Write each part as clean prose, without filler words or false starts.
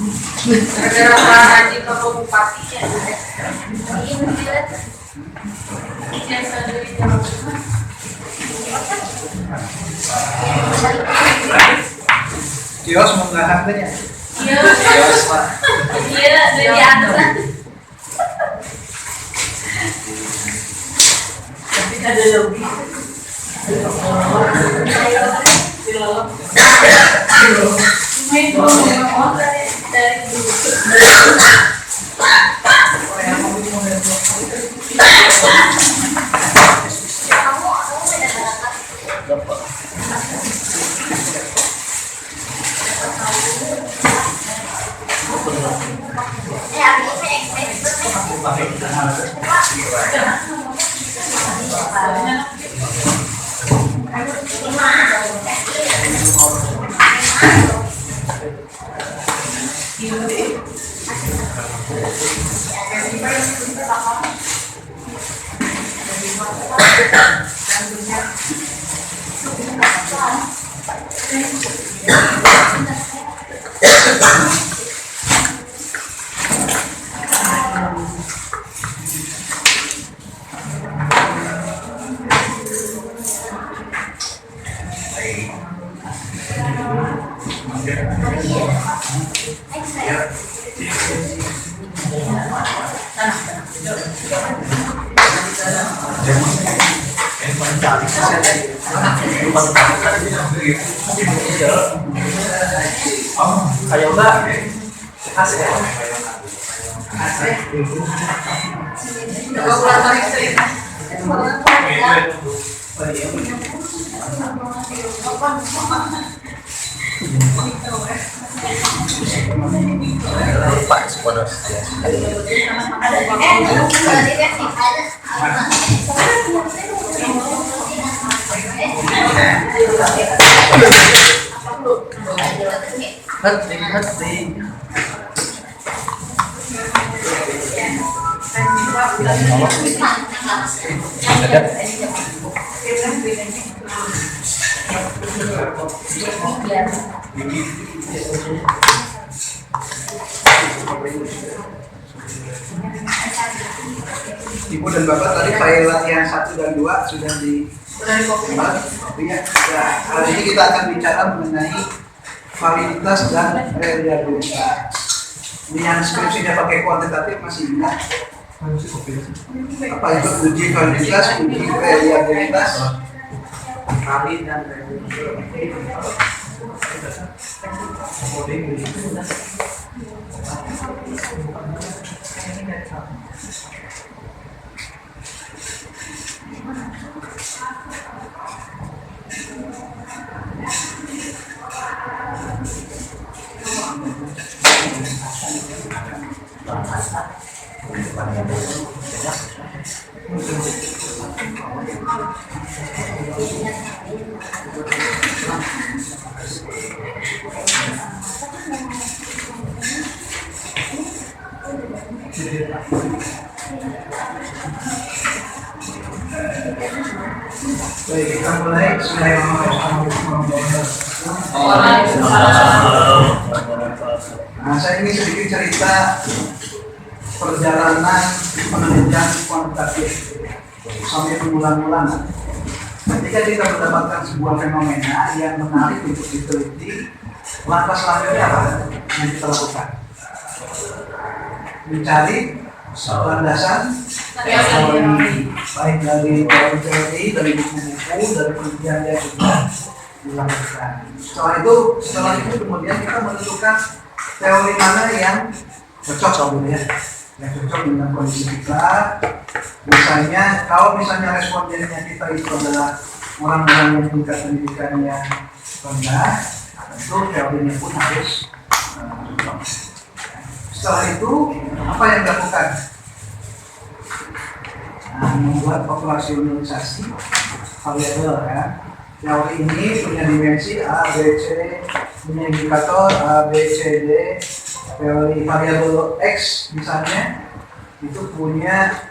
Gara-gara Pak Haji ke Bupati ya. Kios mau nggak harganya? Iya. Kios Pak. Iya, dari atas. Tapi ada lebih. Kayak mbak, asik ya? Pak Sponos hati. Ibu dan Bapak tadi file latihan 1 dan 2 sudah di ya, hari ini kita akan bicara mengenai validitas dan reliabilitas. Ini yang skripsinya pakai kuantitatif masih ingat? Apa itu uji validitas, uji reliabilitas? Valid dan reliabilitas. Baik, kita mulai. Nah, saya ingin sedikit cerita perjalanan penelitian kuantitatif sampai bulan-bulan. Ketika kita mendapatkan sebuah fenomena yang menarik untuk diteliti, langkah selanjutnya apa yang kita lakukan? Mencari landasan teori, baik dari teori, dari buku-buku, dari penelitian yang sudah dilakukan. Setelah itu kemudian kita menentukan teori mana yang cocok gitu ya, yang cocok dengan kondisi kita. Misalnya, kalau misalnya respondennya kita itu adalah orang-orang yang tingkat pendidikannya rendah, tentu teorinya pun harus cocok. Setelah itu, apa yang dilakukan? Nah, membuat operasionalisasi variabel ya. Teori ini punya dimensi A, B, C, punya indikator A, B, C, D. Teori variabel X misalnya itu punya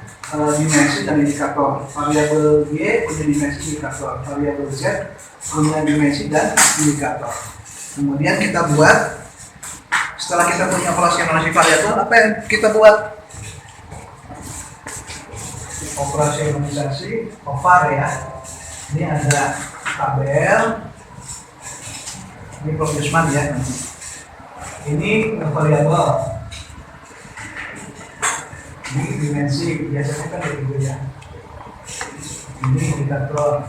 dimensi dan indikator. Variabel Y punya dimensi indikator. Variabel Z punya dimensi dan indikator. Kemudian kita buat Setelah kita punya operasionalisasi variabel, apa yang kita buat? Operasionalisasi OVAR ya. Ini ada tabel, ini Produsman ya. Ini variabel, ini dimensi, biasanya kan begitu ya. Ini indikator.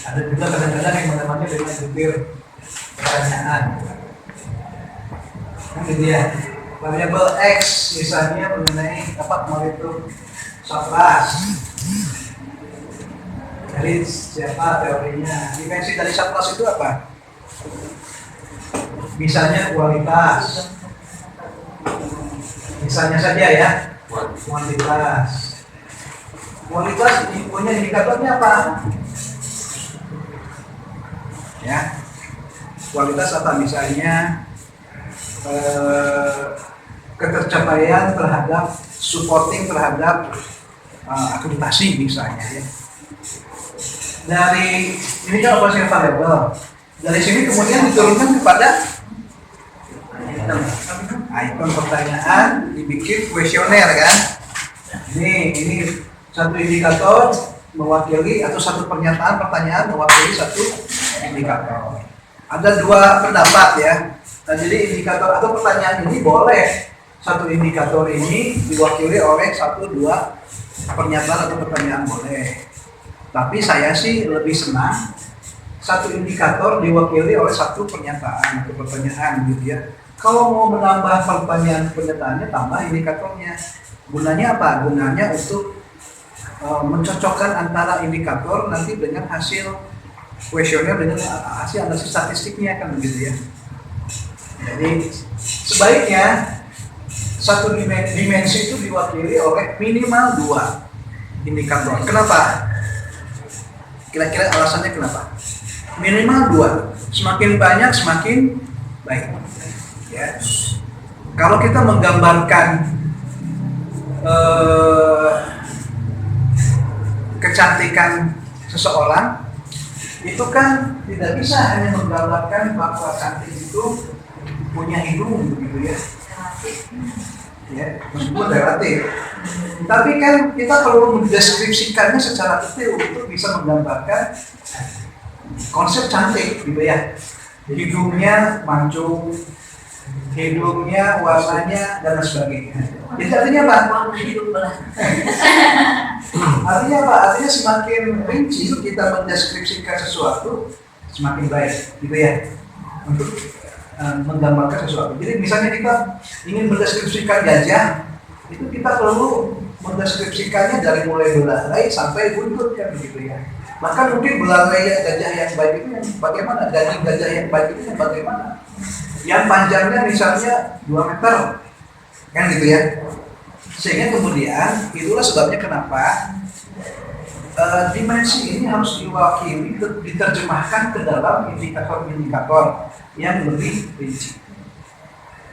Ada juga kadang-kadang yang namanya dengan butir pertanyaan. Nah, gitu ya. Variabel X misalnya mengenai dapat menghitung sapras. Dari siapa teorinya? Dimensi dari sapras itu apa? Misalnya kualitas. Misalnya saja ya, kuantitas. Kualitas punya indikatornya apa? Ya, kualitas apa? Misalnya ketercapaian terhadap supporting terhadap akreditasi misalnya ya. Dari ini kan operasi variabel. Dari sini kemudian diturunkan kepada item pertanyaan, dibikin kuesioner kan. Ini satu indikator mewakili atau satu pernyataan pertanyaan mewakili satu indikator. Ada dua pendapat ya. Nah, jadi indikator atau pertanyaan ini boleh satu indikator ini diwakili oleh satu dua pernyataan atau pertanyaan boleh. Tapi saya sih lebih senang satu indikator diwakili oleh satu pernyataan atau pertanyaan gitu ya. Kalau mau menambah pertanyaannya tambah indikatornya. Gunanya apa? Gunanya untuk mencocokkan antara indikator nanti dengan hasil kuesioner dengan hasil analisis statistiknya kan begitu ya. Jadi sebaiknya satu dimensi itu diwakili oleh minimal dua indikator. Kenapa? Kira-kira alasannya kenapa? Minimal dua. Semakin banyak semakin baik. Ya. Kalau kita menggambarkan kecantikan seseorang, itu kan tidak bisa hanya menggambarkan bahwa cantik itu punya hidung begitu ya. Ya, meskipun relatif. Tapi kan kita perlu mendeskripsikannya secara detail untuk bisa menggambarkan konsep cantik gitu ya. Hidungnya mancung, hidungnya warnanya dan sebagainya. Jadi artinya apa? Artinya apa? Artinya semakin rinci kita mendeskripsikan sesuatu semakin baik gitu ya. Untuk menggambarkan sesuatu. Jadi misalnya kita ingin mendeskripsikan gajah, itu kita perlu mendeskripsikannya dari mulai belalai sampai buntut kan begitu ya. Bahkan mungkin belalai gajah yang baik itu yang bagaimana, daging gajah yang baik itu yang bagaimana. Yang panjangnya misalnya 2 meter kan gitu ya. Sehingga kemudian itulah sebabnya kenapa dimensi ini harus diwakili, diterjemahkan ke dalam indikator-indikator yang lebih rinci.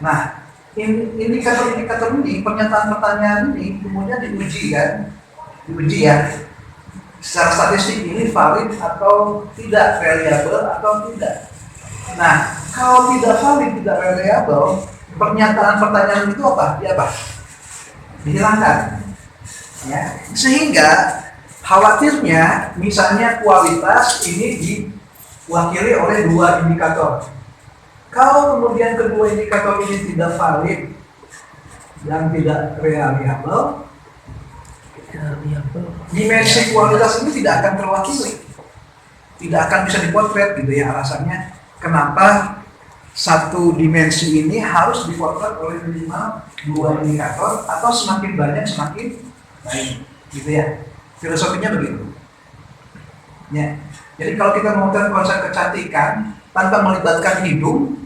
Nah, indikator-indikator ini, pernyataan-pertanyaan ini kemudian diuji ya. Secara statistik ini valid atau tidak, reliable atau tidak. Nah, kalau tidak valid, tidak reliable, pernyataan-pertanyaan itu apa? Dihilangkan. Ya. Sehingga khawatirnya misalnya kualitas ini diwakili oleh 2 indikator. Kalau kemudian kedua indikator ini tidak valid dan tidak reliable, dimensi kualitas ini tidak akan terwakili, tidak akan bisa dipotret gitu ya. Alasannya kenapa satu dimensi ini harus dipotret oleh minimal 2 indikator atau semakin banyak semakin baik gitu ya. Filosofinya begitu. Ya. Jadi kalau kita memotret konsep kecantikan tanpa melibatkan hidung,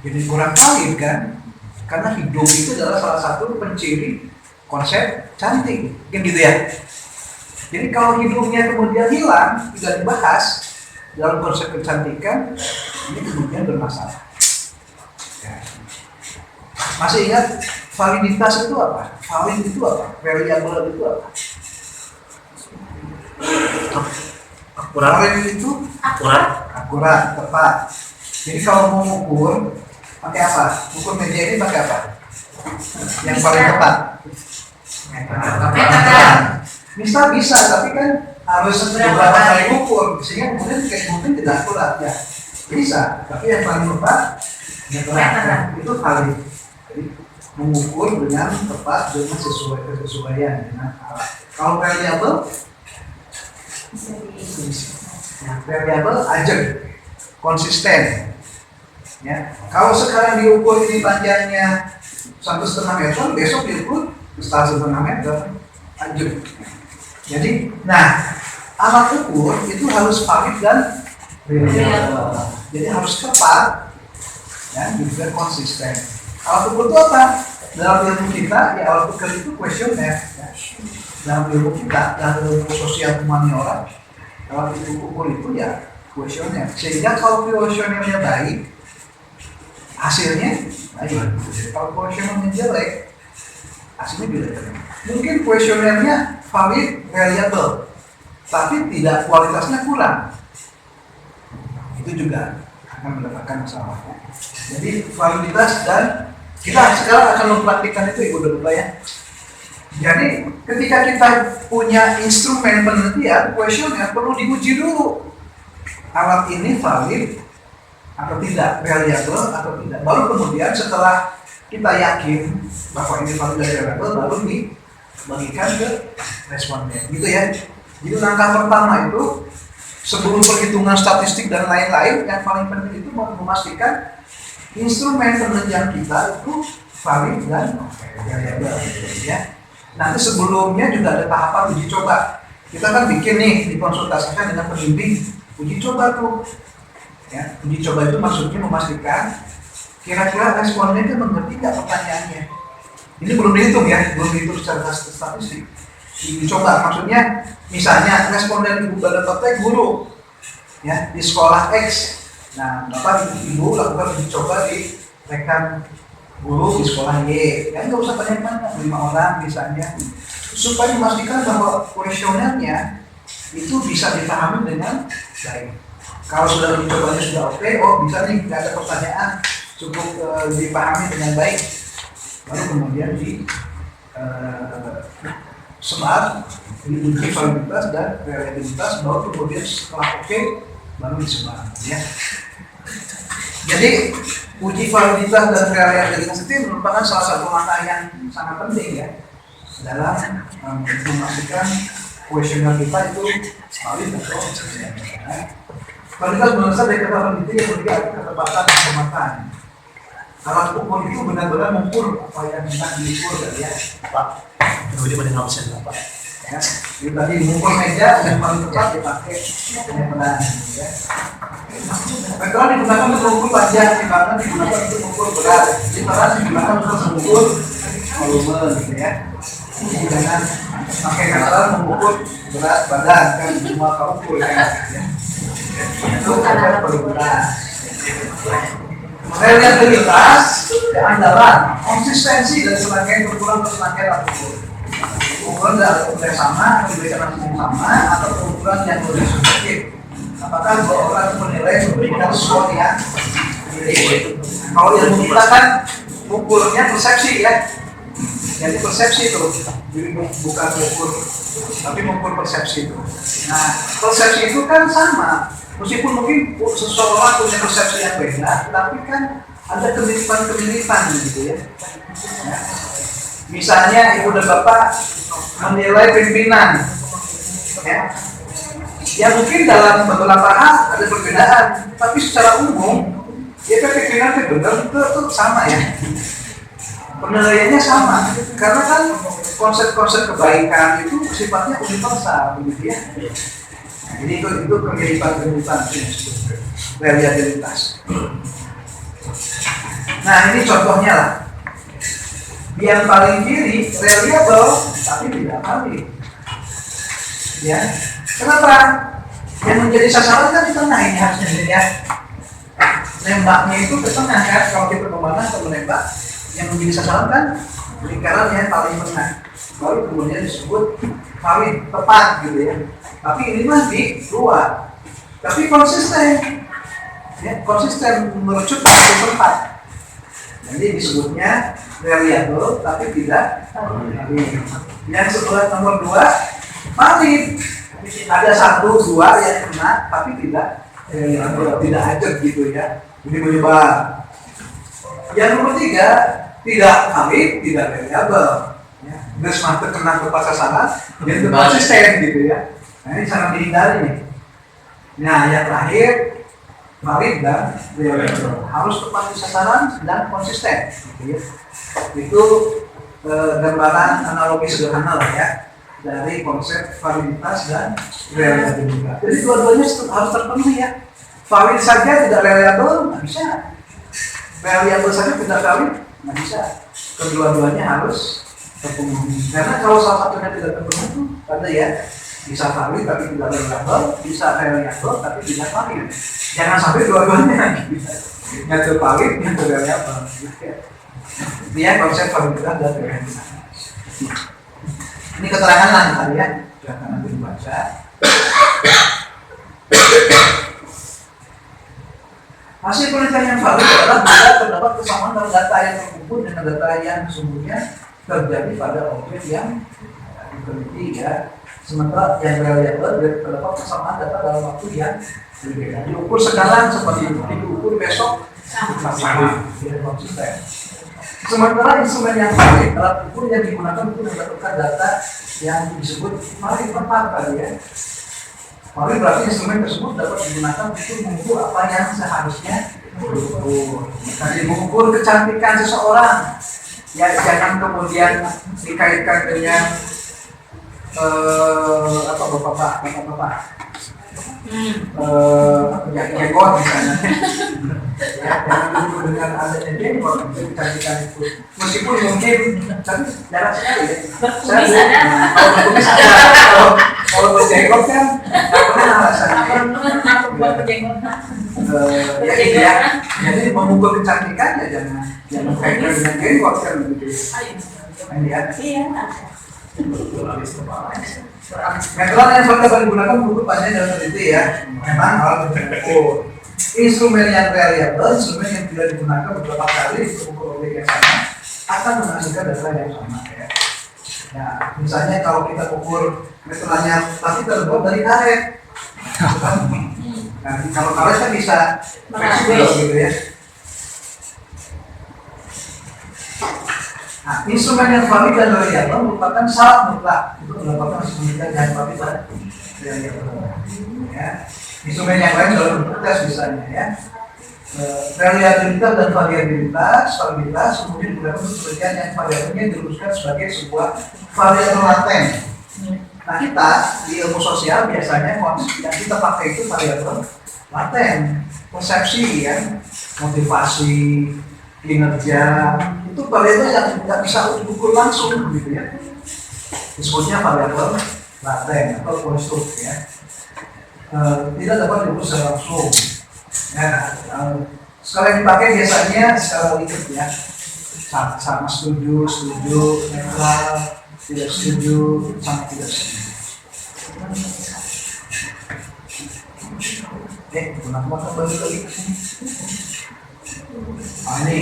jadi kurang valid kan? Karena hidung itu adalah salah satu penciri konsep cantik, kan gitu ya. Jadi kalau hidungnya kemudian hilang, tidak dibahas dalam konsep kecantikan, ini kemudian bermasalah. Ya. Masih ingat validitas itu apa? Valid itu apa? Reliable itu apa? Akurat. Valid itu akurat, tepat. Jadi kalau mau mengukur Pakai apa? Ukur media ini pakai apa? Yang paling tepat. Meteran. Bisa, tapi kan harus beberapa kali ukur sehingga kemudian mungkin tidak akurat ya. Bisa, tapi yang paling tepat meteran itu valid. Jadi mengukur dengan tepat dengan kesesuaian dengan alat. Kalau variabel, variabel ajak, konsisten. Ya, kalau sekarang diukur ini panjangnya 1,5 meter, besok diukur 1,5 meter, lanjut. Jadi, nah alat ukur itu harus valid dan reliable. Jadi harus tepat, ya, juga konsisten. Alat ukur itu apa? Dalam ilmu kita, ya alat ukur itu kuesioner. Ya. Dalam ilmu kita, dalam ilmu sosial humaniora, alat ukur itu ya kuesioner. Sehingga kalau kuesionernya baik, hasilnya baik. Kalau kuesionernya jelek, hasilnya jelek. Mungkin kuesionernya valid, reliable, tapi tidak kualitasnya kurang. Itu juga akan mendapatkan masalah. Jadi validitas dan kita sekarang akan mempraktikkan itu, Ibu dan Bapak ya. Jadi ketika kita punya instrumen penelitian, kuesioner perlu diuji dulu. Alat ini valid atau tidak, reliable atau tidak. Baru kemudian setelah kita yakin bahwa ini valid dan reliable, baru dibagikan ke responden. Gitu ya. Jadi langkah pertama itu sebelum perhitungan statistik dan lain-lain, yang paling penting itu memastikan instrumen penelitian kita itu valid dan reliable. Ya. Nanti sebelumnya juga ada tahapan uji coba. Kita kan bikin nih, dikonsultasikan dengan pembimbing uji coba tuh. Ya, uji coba itu maksudnya memastikan kira-kira responden itu mengerti nggak pertanyaannya. Ini belum dihitung ya, belum dihitung secara statistik. Uji coba maksudnya misalnya responden Ibu dan Bapak guru ya di sekolah X. Nah, Bapak Ibu lakukan uji coba di rekan guru di sekolah Y. Kan nggak usah banyak-banyak, 5 orang misalnya, supaya memastikan bahwa kuesionernya itu bisa dipahami dengan baik. Kalau sudah uji cobanya sudah oke, oh bisa nih, nggak ada pertanyaan, cukup dipahami dengan baik, baru kemudian sebar, diuji validitas dan reliabilitas, baru kemudian setelah oke, baru disebar. Ya. Jadi uji validitas dan reliabilitas itu merupakan salah satu langkah yang sangat penting ya dalam memastikan kuesioner kita itu valid atau tidak. Validitas berasal dari kata validity yang berarti ada ketepatan informasi. Alat ukur itu benar-benar mengukur apa yang hendak diukur ya. Pak, itu dia pada ngabsen Pak. Ya, jadi tadi mengukur meja yang paling tepat dipakai penyepedan ya. Meteran digunakan untuk mengukur panjang, timbangan digunakan untuk mengukur berat, timbangan digunakan untuk mengukur volume gitu ya. Jadi jangan pakai meteran mengukur berat badan kan semua kaukur ya. Itu ada perubahan. Reliabilitas adalah konsistensi dan serangkaian ukuran serangkaian ukur. Ukuran dari ukuran yang sama, diberikan yang sama, atau ukuran yang lebih subjektif. Apakah dua orang menilai memberikan skor yang mirip? Kalau yang kita kan ukurnya persepsi ya, jadi persepsi itu, jadi bukan ukur, tapi mengukur persepsi itu. Nah, persepsi itu kan sama, meskipun mungkin seseorang punya persepsi yang beda, tapi kan ada kemiripan-kemiripan gitu ya. Ya. Misalnya Ibu dan Bapak menilai pimpinan, ya mungkin dalam beberapa hal ada perbedaan, tapi secara umum ya pimpinan itu benar itu sama ya. Penilaiannya sama, karena kan konsep-konsep kebaikan itu sifatnya universal begitu ya. Nah, jadi itu kemiripan-kemiripan reliabilitas. Nah ini contohnya lah. Yang paling kiri reliable tapi tidak valid. Ya, kenapa? Yang menjadi sasaran kan di tengah ini harusnya ya. Nembaknya itu ke tengah kan, kalau kita memanah atau menembak, yang menjadi sasaran kan lingkaran yang paling tengah. Baru kemudian disebut valid, tepat gitu ya. Tapi ini mah di luar. Tapi konsisten. Ya, konsisten merucut ke tempat. Jadi disebutnya reliable tapi tidak valid. Yang sebelah nomor 2 valid. Ada 1, 2 yang kena tapi tidak reliable, tidak ajak gitu ya. Ini menyebar. Yang nomor 3 tidak valid, tidak reliable. Ya. Terus mantep kena tepat sasaran, yang konsisten gitu ya. Nah ini sangat dihindari nih. Nah yang terakhir valid dan reliable, harus tepat di sasaran dan konsisten. Gitu ya. Itu gambaran analogi sederhana lah ya dari konsep validitas dan reliabilitas. Jadi dua-duanya harus terpenuhi ya. Valid saja tidak reliable nggak bisa. Reliable saja tidak valid nggak bisa. Kedua-duanya harus terpenuhi. Karena kalau salah satunya tidak terpenuhi itu tanda ya bisa valid tapi tidak reliable, bisa reliable tapi tidak valid. Jangan sampai dua-duanya nyatu valid, nyatu reliable. Dia konsep validitas dan reliabilitas. Ini keterangan lah tadi ya, silahkan nanti dibaca. Hasil penelitian yang valid adalah bila terdapat kesamaan antara data yang terkumpul dengan data yang sesungguhnya terjadi pada objek yang diteliti ya. Sementara yang reliable terdapat kesamaan data dalam waktu yang berbeda. Diukur sekarang seperti itu, diukur besok sama, tidak konsisten. Sementara instrumen yang valid, alat ukur yang digunakan untuk mendapatkan data yang disebut valid tepat tadi ya. Valid berarti instrumen tersebut dapat digunakan untuk mengukur apa yang seharusnya diukur. Jadi mengukur kecantikan seseorang, ya jangan kemudian dikaitkan dengan apa bapak-bapak jenggot misalnya. Ya, jangan dulu dengan adanya jenggot kecantikan itu. Meskipun mungkin tapi jarang sekali ya. Kalau berjenggot kan nggak pernah alasannya. Ya gitu ya. Jadi mengukur kecantikan ya jangan kaitkan dengan jenggot kan begitu. Ini ya. Metode yang dapat digunakan untuk panjang dalam peneliti ya. Memang alat mengukur. Instrumen yang reliable, instrumen yang tidak digunakan beberapa kali untuk mengukur objek yang sama akan menghasilkan data yang sama ya. Ya, misalnya kalau kita ukur metodenya pasti terbuat dari karet. Nah, kalau karet kan bisa fleksibel gitu ya. Nah, instrumen yang valid dan reliable merupakan syarat mutlak untuk mendapatkan penelitian yang valid dan reliable. Ya. Instrumen yang lain dalam bentuk tes misalnya ya. Reliabilitas dan validitas kemudian digunakan untuk penelitian yang variabelnya diluruskan sebagai sebuah variabel laten. Nah kita di ilmu sosial biasanya yang kita pakai itu variabel laten, persepsi ya, motivasi, kinerja, itu variabel yang tidak bisa diukur langsung gitu ya. Disebutnya variabel laten atau konstruk ya. Tidak dapat diukur secara langsung. Ya, skala yang dipakai biasanya skala Likert ya, sama setuju, netral, tidak setuju, sama tidak setuju. Kenapa kembali lagi ke sini? Ini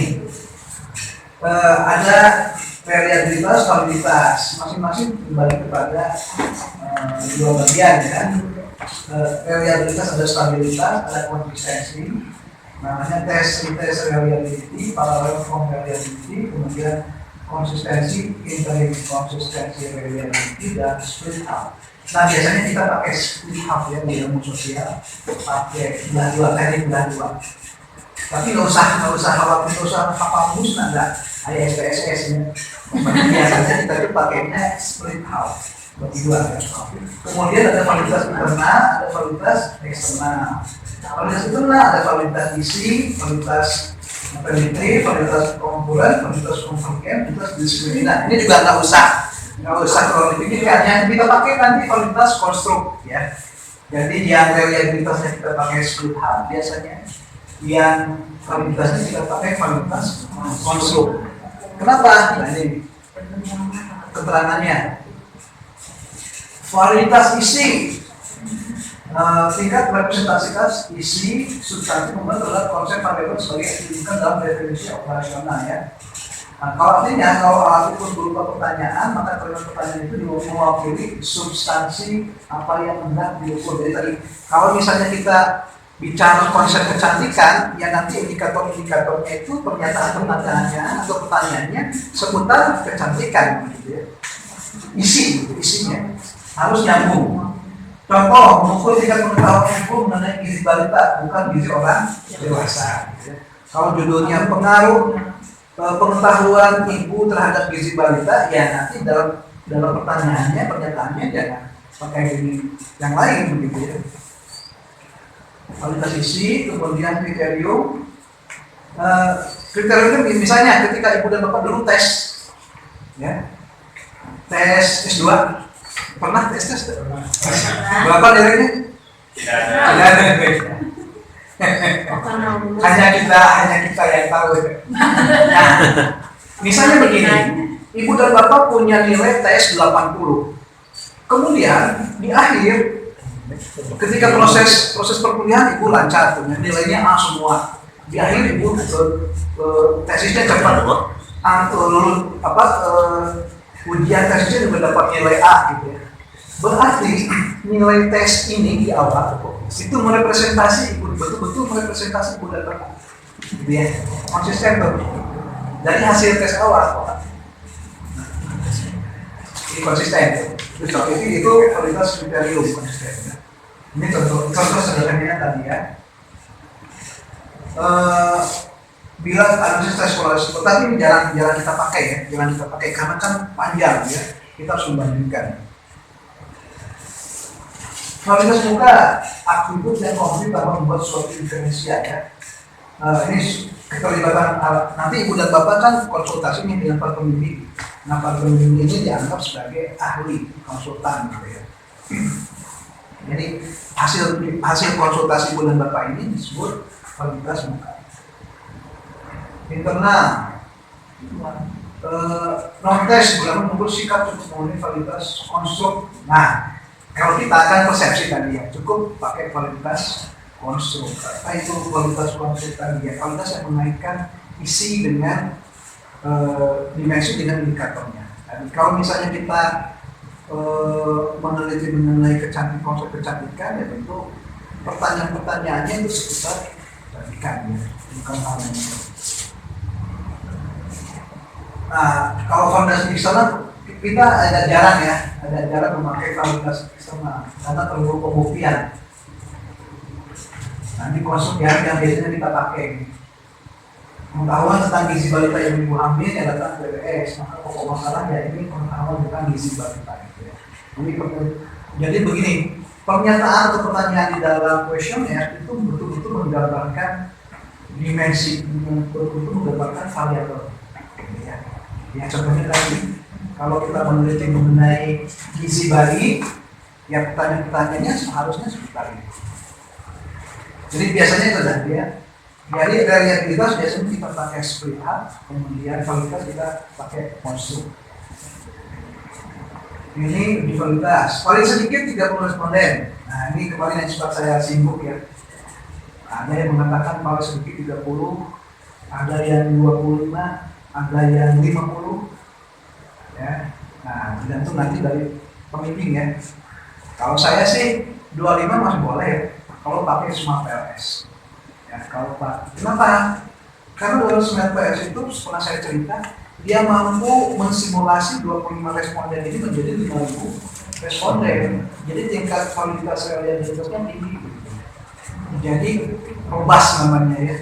ada reliabilitas, validitas, masing-masing kembali kepada dua bagian ya. Reliabilitas ada stabilitas, ada konsistensi, namanya tes reliability, parallel form reliability, kemudian konsistensi, inkonsistensi reliability, dan split up. Nah biasanya kita pakai split up ya di ilmu sosial, pakai belah dua, teknik belah dua. Tapi nggak usah khawatir, nggak usah hafal musnah, nggak ada SPSS nya. Biasanya kita tuh pakainya split up. Berdua ya. Kemudian ada validitas internal, ada validitas eksternal. Validitas internal ada validitas isi, validitas prediktif, validitas konkuren, validitas konvergen, validitas diskriminan. Ini juga nggak usah terlalu dipikirkan. Yang kita pakai nanti validitas konstruk ya. Jadi yang reliabilitasnya kita pakai split up biasanya, yang validitasnya kita pakai validitas konstruk. Kenapa? Nah ini keterangannya. Validitas isi Tingkat representasitas isi substansi membuat terhadap konsep variabel sebagai disebutkan dalam definisi operasional ya. Kalau artinya kalau artikel berupa pertanyaan, maka kalimat pertanyaan itu mewakili substansi apa yang hendak diukur. Jadi tadi kalau misalnya kita bicara konsep kecantikan, ya nanti indikator-indikatornya itu pernyataan-pernyataannya atau pertanyaannya seputar kecantikan, gitu ya. Isinya harus nyambung. Contoh, mengukur tingkat pengetahuan ibu mengenai gizi balita, bukan gizi orang dewasa. Gitu ya. Kalau judulnya pengaruh pengetahuan ibu terhadap gizi balita, ya nanti dalam pernyataannya jangan pakai ini yang lain begitu ya. Kualitas isi, kemudian kriterium. Kriterium misalnya ketika ibu dan bapak dulu tes, ya, tes S2, pernah tes? Berapa nilainya? Tidak ada. hanya kita yang tahu. Nah, misalnya begini, ibu dan bapak punya nilai tes 80. Kemudian di akhir ketika proses perkuliahan ibu lancar, punya nilainya A semua. Di akhir ibu tesisnya cepat, ujian tesisnya juga dapat nilai A gitu ya. Berarti nilai tes ini di awal itu merepresentasi ibu, betul-betul merepresentasi ibu dan bapak. Gitu ya, konsisten tuh. Dari hasil tes awal, ini konsisten. Itu kualitas kriterium konsisten. Ini contoh sederhananya tadi ya. Bila analisis tes korelasi, tapi ini jarang kita pakai ya, karena kan panjang ya. Kita harus membandingkan. Kualitas muka, atribut dan konflik dapat membuat suatu diferensial ya. Ini keterlibatan nanti ibu dan bapak kan konsultasi dengan para pembimbing. Nah, para pembimbing ini dianggap sebagai ahli konsultan gitu ya. Jadi hasil konsultasi ibu dan bapak ini disebut kualitas muka. Internal, non-tes dalam mengukur sikap cukup memenuhi kualitas konstruk. Nah, kalau kita akan persepsi tadi ya, cukup pakai kualitas konstruk. Apa itu kualitas konstruk tadi ya? Kualitas yang mengaitkan isi dengan dimensi dengan indikatornya. Jadi kalau misalnya kita meneliti mengenai konsep kecantikan, ya tentu pertanyaan-pertanyaannya itu seputar kecantikan ya, bukan hal yang itu. Nah, kalau fondasi eksternal kita ada jarang memakai kualitas eksternal karena terlalu pembuktian. Nanti konstruk yang biasanya kita pakai pengetahuan tentang gizi balita yang ibu hamil yang datang PPS, maka pokok masalah ya ini pengetahuan tentang gizi balita gitu ya. Jadi begini, pernyataan atau pertanyaan di dalam questionnaire itu betul-betul menggambarkan dimensi, betul-betul menggambarkan variabel. Ya contohnya tadi, kalau kita meneliti mengenai gizi bayi, ya pertanyaan-pertanyaannya seharusnya seperti itu. Jadi biasanya itu tadi ya. Jadi realitas biasanya kita pakai split up, kemudian kualitas kita pakai konstruk. Ini di kualitas. Paling sedikit 30 responden. Nah ini kemarin yang sempat saya singgung ya. Ada yang mengatakan paling sedikit 30, ada yang 25, ada yang 50 ya. Nah tergantung nanti dari pembimbing ya. Kalau saya sih 25 masih boleh ya, kalau pakai semua PLS ya. Kalau Pak, kenapa? Karena dalam semua PLS itu setelah saya cerita, dia mampu mensimulasi 25 responden ini menjadi 5.000 responden. Jadi tingkat kualitas realitasnya tinggi. Jadi robust namanya ya.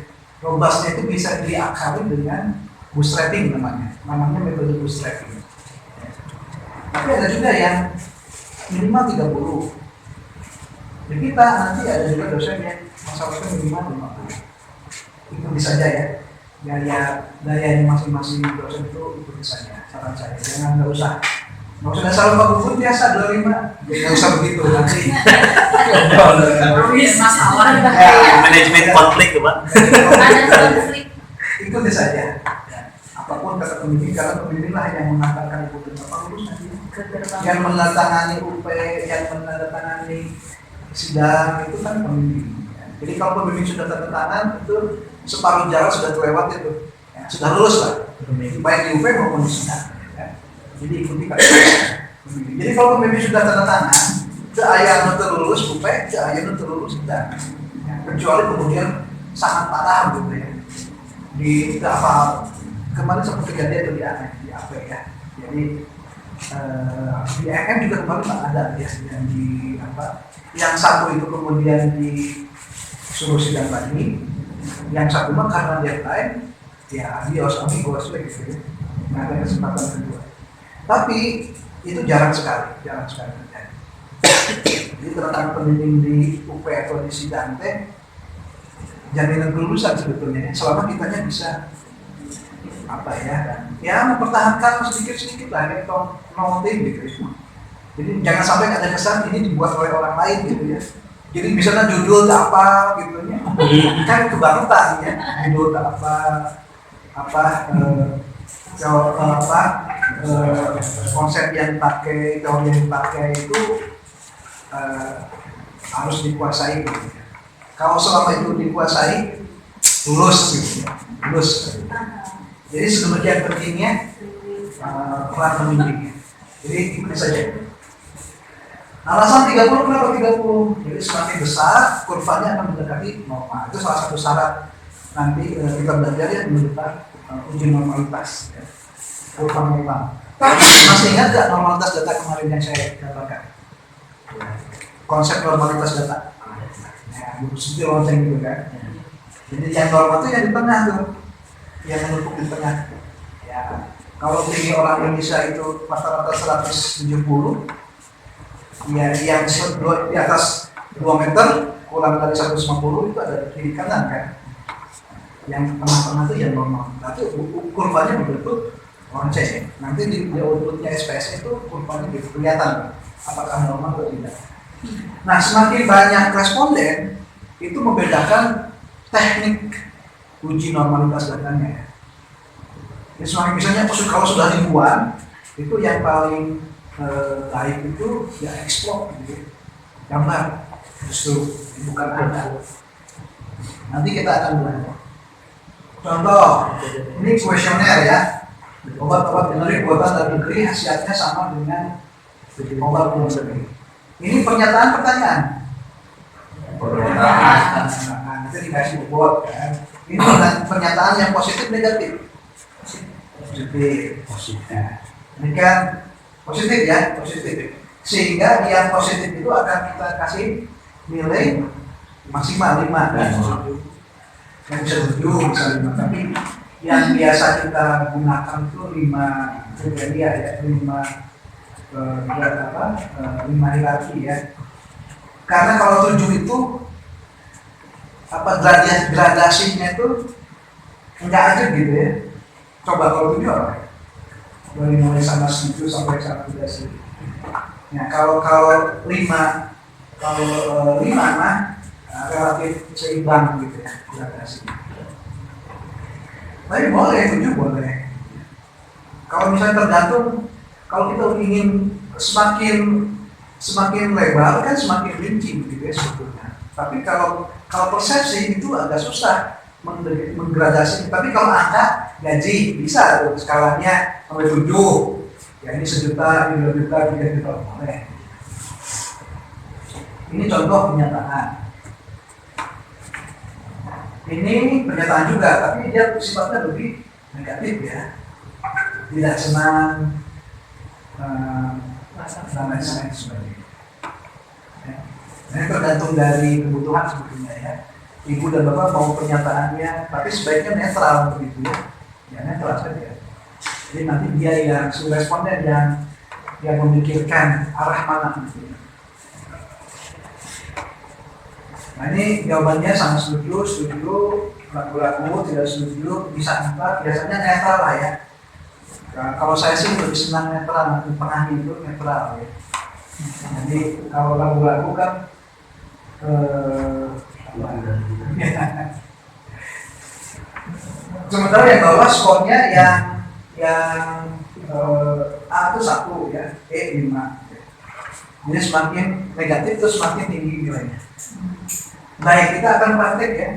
Robustnya itu bisa diakali dengan bootstrapping namanya metode bootstrapping. Tapi ada juga yang minimal 30. Jadi kita nanti ada juga dosen yang masalahnya minimal 50. Ikuti saja ya. Daya masing-masing dosen itu ikuti saja. Saran saya, nggak usah dasar Pak Bubun biasa 25. Nggak usah begitu nanti. Masalah Manajemen konflik tuh Pak. Ikuti saja. Apapun kata pembimbing, karena pembimbing lah yang mengantarkan ibu dan bapak lulus nanti, yang menandatangani UP, yang menandatangani sidang itu kan pembimbing. Ya. Jadi kalau pembimbing sudah tanda tangan itu separuh jalan sudah terlewat itu, ya, sudah lulus lah, baik di UP maupun di sidang. Ya. Jadi ikuti kan. Jadi kalau pembimbing sudah tanda tangan, itu ayah nanti lulus UP, itu ayah nanti lulus sidang. Ya. Kecuali kemudian sangat parah gitu ya. Di apa kemarin sempat kejadian itu di AP ya. Jadi di AM juga kemarin tak ada ya yang di apa, yang satu itu kemudian disuruh sidang lagi, yang satu mah karena deadline ya adios amigos gitu ya, nggak ada kesempatan kedua. Tapi itu jarang sekali terjadi. Jadi tentang pembimbing di UP atau di sidang teh jaminan kelulusan sebetulnya selama kitanya bisa apa ya mempertahankan sedikit lah kayak noting gitu ya. Jadi jangan sampai ada kesan ini dibuat oleh orang lain gitu ya. Jadi misalnya judul apa gitu ya, kan kebangetan ya, judul konsep yang dipakai, teori yang dipakai itu harus dikuasai gitu ya. Kalau selama itu dikuasai, lulus gitu ya, lulus. Jadi sedemikian pentingnya peran pembimbingnya. Jadi ikuti saja. Alasan 30 kenapa 30? Jadi semakin besar kurvanya akan mendekati normal. Itu salah satu syarat nanti kita belajar ya menentukan uji normalitas. Ya. Kurva normal. Masih ingat gak normalitas data kemarin yang saya katakan? Konsep normalitas data. Ya, seperti lonceng gitu kan. Jadi yang normal itu yang di tengah tuh, yang menumpuk di tengah. Ya, kalau tinggi orang Indonesia itu rata-rata 170, ya yang di atas 2 meter kurang dari 150 itu ada kiri kanan kan. Yang tengah-tengah itu yang normal. Nanti kurvanya berbentuk lonceng. Nanti di outputnya SPS itu kurvanya kelihatan apakah normal atau tidak. Nah, semakin banyak responden itu membedakan teknik uji normalitas datanya. Jadi semakin misalnya kalau sudah ribuan, itu yang paling baik itu ya explore gitu. Gambar justru bukan ada. Nanti kita akan belajar. Contoh, ini kuesioner ya. Obat-obat generi buatan dalam negeri khasiatnya sama dengan obat luar negeri. Ini pernyataan pertanyaan. Nanti dikasih bobot kan. Ini pernyataan yang positif negatif. Positif. Nah, ini kan positif ya, positif. Sehingga yang positif itu akan kita kasih nilai maksimal 5 kan. Yang bisa 7 bisa 5, tapi yang biasa kita gunakan itu 5 kriteria ya, 5 hierarki ya. Karena kalau 7 itu gradasinya itu enggak aja gitu ya. Coba kalau 7 apa? Dari mulai sama 7 sampai sangat gradasi. Nah, kalau 5 mah relatif seimbang gitu ya gradasi. Tapi boleh 7 boleh. Kalau misalnya tergantung, kalau kita ingin semakin lebar kan semakin rinci gitu ya sebetulnya. Tapi kalau persepsi itu agak susah menggradasi. Tapi kalau angka gaji bisa tuh skalanya sampai 7. Ya ini 1 juta, 2 juta, 3 juta boleh. Ini contoh pernyataan. Ini pernyataan juga, tapi dia sifatnya lebih negatif ya. Tidak senang, dan lain sebagainya. Ya. Ini tergantung dari kebutuhan sebetulnya ya. Ibu dan bapak mau pernyataannya, tapi sebaiknya netral begitu ya. Ya netral saja. Jadi nanti dia yang responden yang memikirkan arah mana gitu ya. Nah ini jawabannya sama setuju, ragu-ragu, tidak setuju, bisa 4, biasanya netral lah ya. Nah, kalau saya sih lebih senang netral, di tengah itu netral ya. Jadi kalau ragu-ragu kan sementara yang bawah skornya yang A itu 1 ya, E 5. Jadi semakin negatif itu semakin tinggi nilainya. Baik, kita akan praktek ya.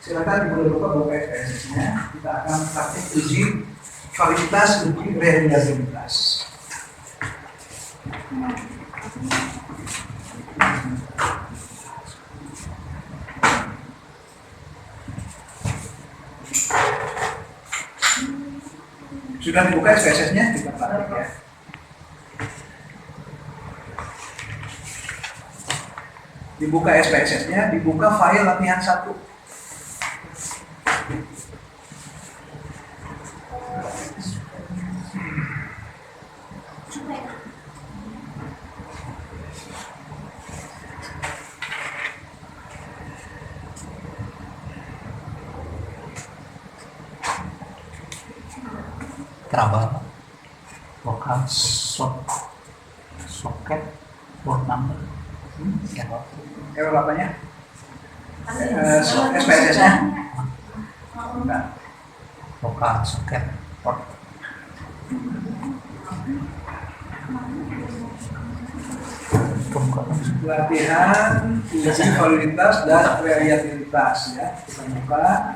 Silakan boleh buka SPSS-nya. Kita akan praktek uji validitas, uji reliabilitas. Sudah dibuka SPSS-nya? Kita praktek ya. Dibuka SPSS-nya, dibuka file latihan 1. Trouble, lokal, soket, board number. Error apanya? SPSS-nya? Enggak. Lokal, soket, port. Latihan uji validitas dan reliabilitas ya. Kita buka.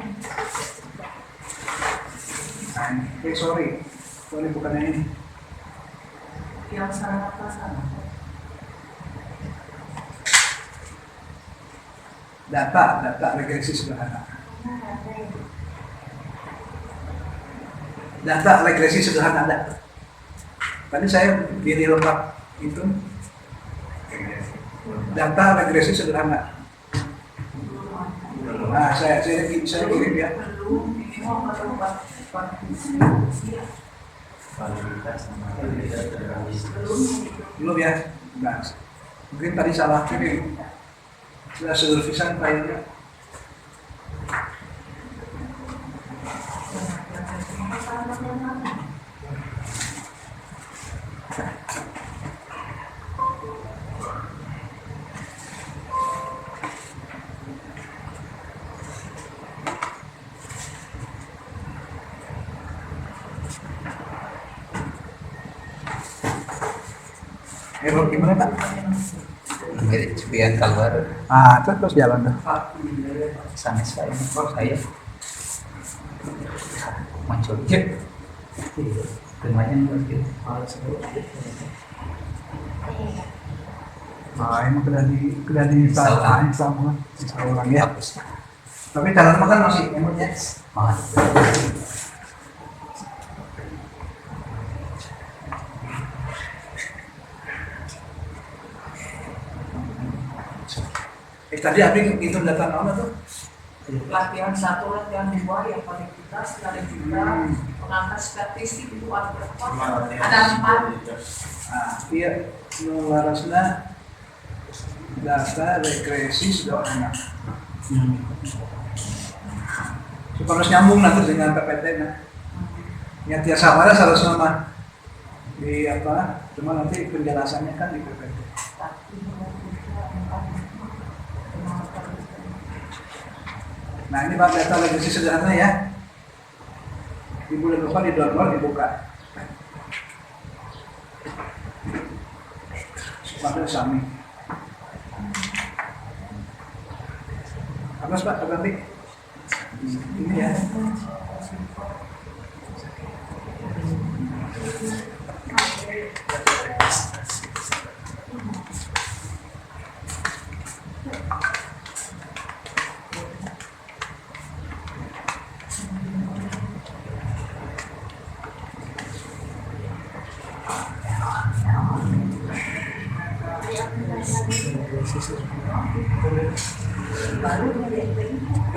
Nah, ini. Sorry bukan yang ini. Yang sangat pasang. Data regresi sederhana. Data regresi sederhana ada. Tadi saya diri lengkap itu data regresi sederhana. Nah, saya kirim ya. Belum ya. Nah, mungkin tadi salah kirim. Sudah seluruh pisan filenya. Error gimana Pak? Mirip cepian keluar. Terus jalan tuh. Sana saya muncul jep. Lumayan begitu. Emang sudah disalah sama ulang ya. Hapus. Tapi cara makan masih emangnya. Tadi Abi itu data mana tuh? Latihan 1, latihan 2 ya validitas, reliabilitas, pengangkat statistik itu ada berapa? Ada 4. Iya, nularasna data regresi sederhana. Supaya nyambung nanti dengan PPT nah. Yang tiap sama harus sama di apa? Cuma nanti penjelasannya kan di PPT. Nah ini Pak data regresi sederhana ya. Di bulan depan di download dibuka. Pakai sami. Apa Pak? Berarti ini ya.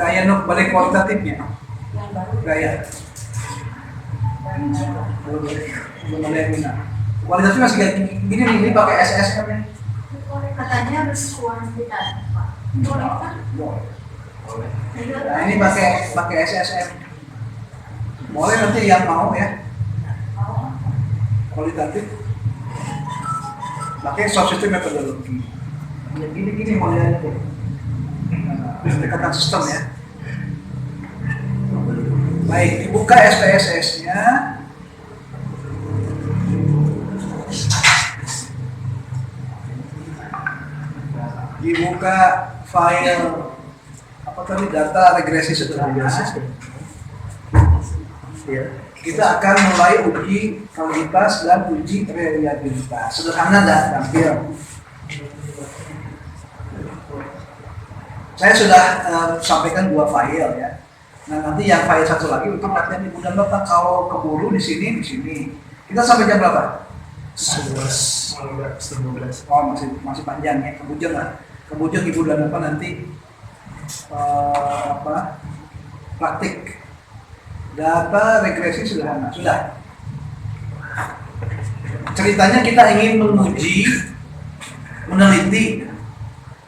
Gaya nuk balik kualitatifnya. Gaya. Belum ada yang minat. Kualitatifnya masih kayak gini nih, ini pakai SSM nih. Katanya harus kuantitas, Pak. Boleh kan? Nah ini pakai SSM. Boleh nanti yang mau ya. Kualitatif. Pakai soft system metodologi. Ya gini modelnya tuh. Pendekatan sistem ya. Baik, dibuka SPSS-nya. dibuka file apa tadi, data regresi sederhana. Iya. Kita akan mulai uji validitas dan uji reliabilitas. Sederhana dan tampil. Saya sudah sampaikan 2 file ya. Nah nanti yang file satu lagi untuk latihan ibu dan bapak. Kalau keburu di sini. Kita sampai jam berapa? 11. Oh masih panjang ya. Kebujang lah. Kebujang ibu dan bapak nanti praktik data regresi sederhana. Sudah. Ceritanya kita ingin meneliti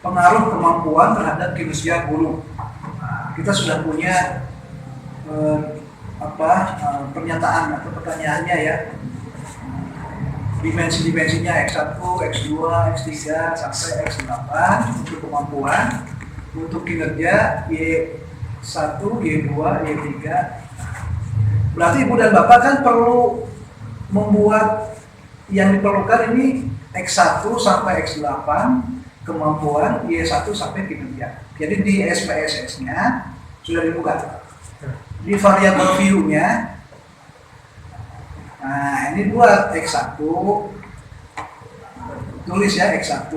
pengaruh kemampuan terhadap kinerja guru. Nah, kita sudah punya pernyataan atau pertanyaannya ya. Dimensi-dimensinya X1, X2, X3 sampai X8 untuk kemampuan. Untuk kinerja Y1, Y2, Y3. Berarti ibu dan bapak kan perlu membuat yang diperlukan ini X1 sampai X8 kemampuan, Y1 sampai kinerja. Jadi di SPSS-nya sudah dibuka. Di variable view-nya, nah ini buat X1, tulis ya X1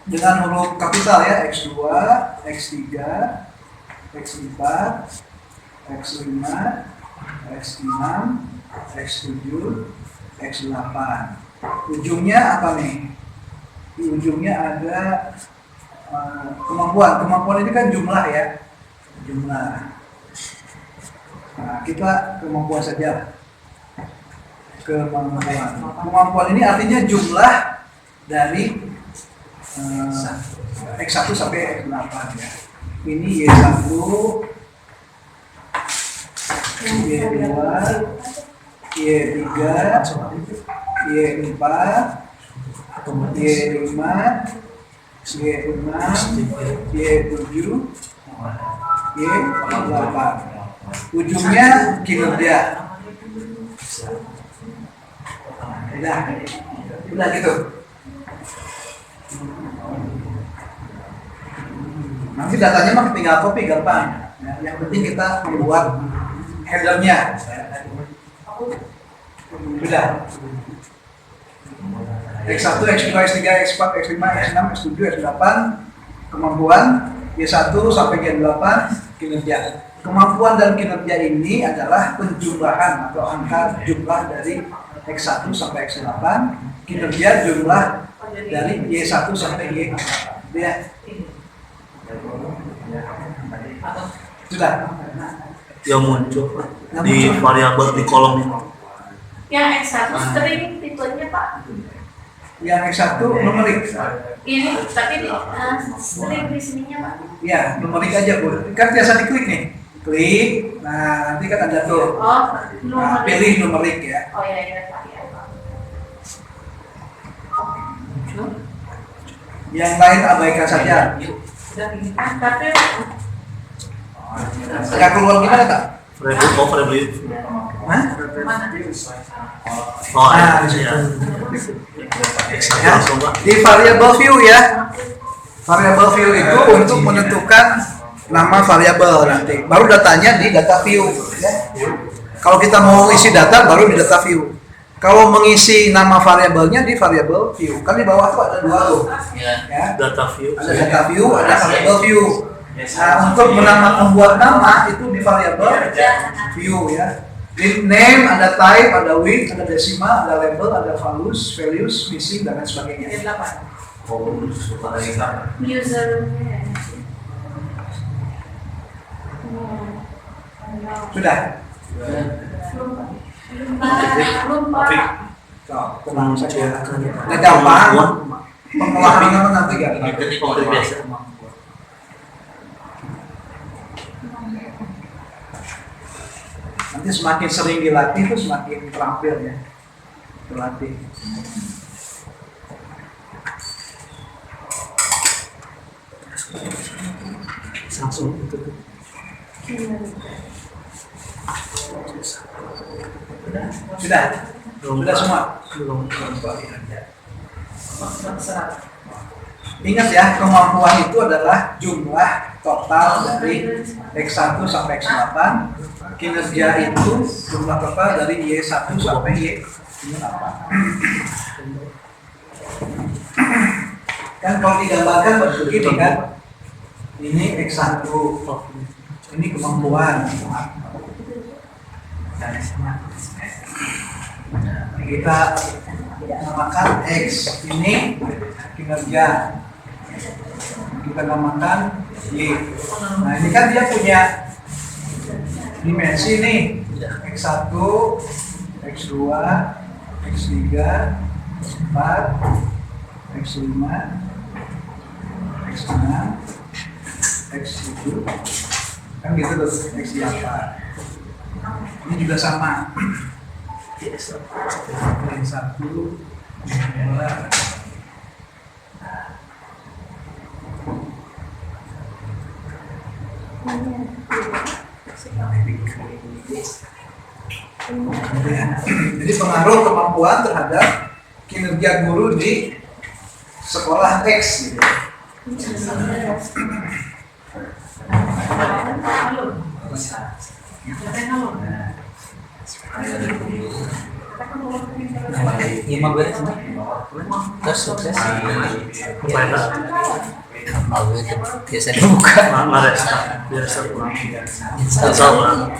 dengan huruf kapital ya, X2, X3, X4, X5, X6, X7, X8. Ujungnya apa nih? Di ujungnya ada kemampuan. Kemampuan ini kan jumlah ya, jumlah. Nah, kita kemampuan saja. Kemampuan ini artinya jumlah dari X1 sampai X8 ya. Ini Y1, Y2, Y3, Y4, Y5, Y6, Y7, Y8. Ujungnya kinerja. Udah gitu. Nanti datanya mah tinggal copy gampang. Yang penting kita membuat headernya. Sudah. X1, X2, X3, X4, X5, X6, X7, X8 kemampuan, Y1 sampai Y8 kinerja. Kemampuan dan kinerja ini adalah penjumlahan atau angka jumlah dari X1 sampai X8, kinerja jumlah dari Y1 sampai Y8. Ya. Sudah. Yang muncul di variabel di kolom ini. Yang X1 string tipenya Pak. Yang X1 numerik. Ini tapi di string di sininya Pak. Ya, numerik aja Bu. Kan biasa diklik nih. Klik. Nah, nanti kan ada tuh. Oh, Nah, numerik. pilih numerik ya. Oh ya Pak ya. Yang lain abaikan saja. Tapi Nggak keluar gimana tak? Variabel. Hah? Oh, Nah, di ya. situ. X1 Ya, langsung Pak. di variable view ya. Variable view itu untuk menentukan nama variabel nanti. Baru datanya di data view. Ya. Kalau kita mau isi data baru di data view. Kalau mengisi nama variabelnya di variable view. Kan di bawah tuh ada 2 tuh. Ya. Data view. Ada data view, ada variable view. Nah, untuk membuat nama itu di variable view ya. Di name, ada type, ada width, ada decimal, ada label, ada values, missing dan lain sebagainya. usernya. Sudah. Belum Pak. Tenang saja. Nggak gampang. Pengolahan kan nanti gampang. Seperti biasa. Nanti semakin sering dilatih itu semakin terampil ya. Berlatih. Langsung itu. Sudah. Sudah semua. Belum. Ingat ya, kemampuan itu adalah jumlah total dari X1 sampai X8. Kinerja itu jumlah total dari Y1 sampai Y8. Kan kalau digambarkan begini kan, ini X1, ini kemampuan. Kita namakan X, ini kinerja. Kita namakan Y. Nah ini kan dia punya dimensi nih, X1, X2, X3, X4, X5, X6, X7, kan gitu tuh, X8. Ini juga sama. X1, X2, jadi pengaruh kemampuan terhadap kinerja guru di sekolah X gitu. Lima belas terus sukses. Mau itu biasa dibuka. Mari biar sepulang. Sama.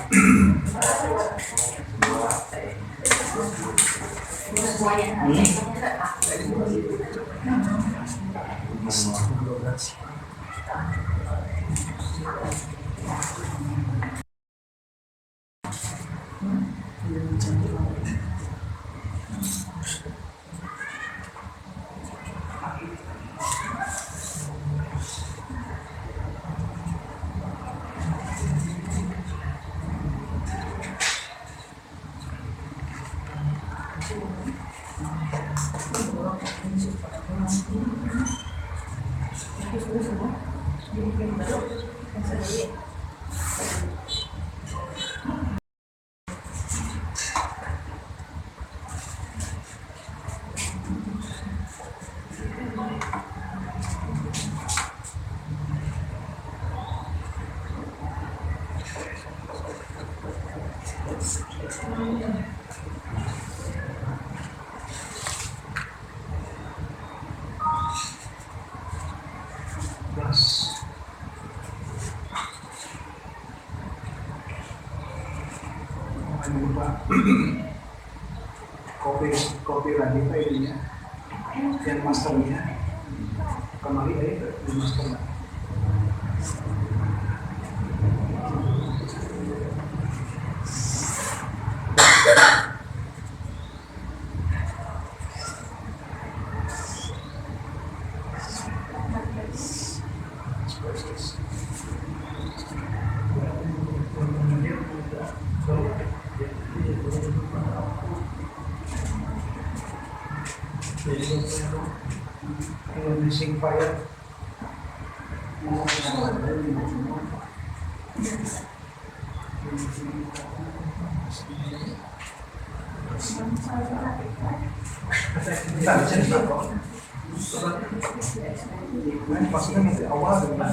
Kopi lagi filenya yang masternya kembali di masternya. Missing fire. Pastinya nanti awal dengan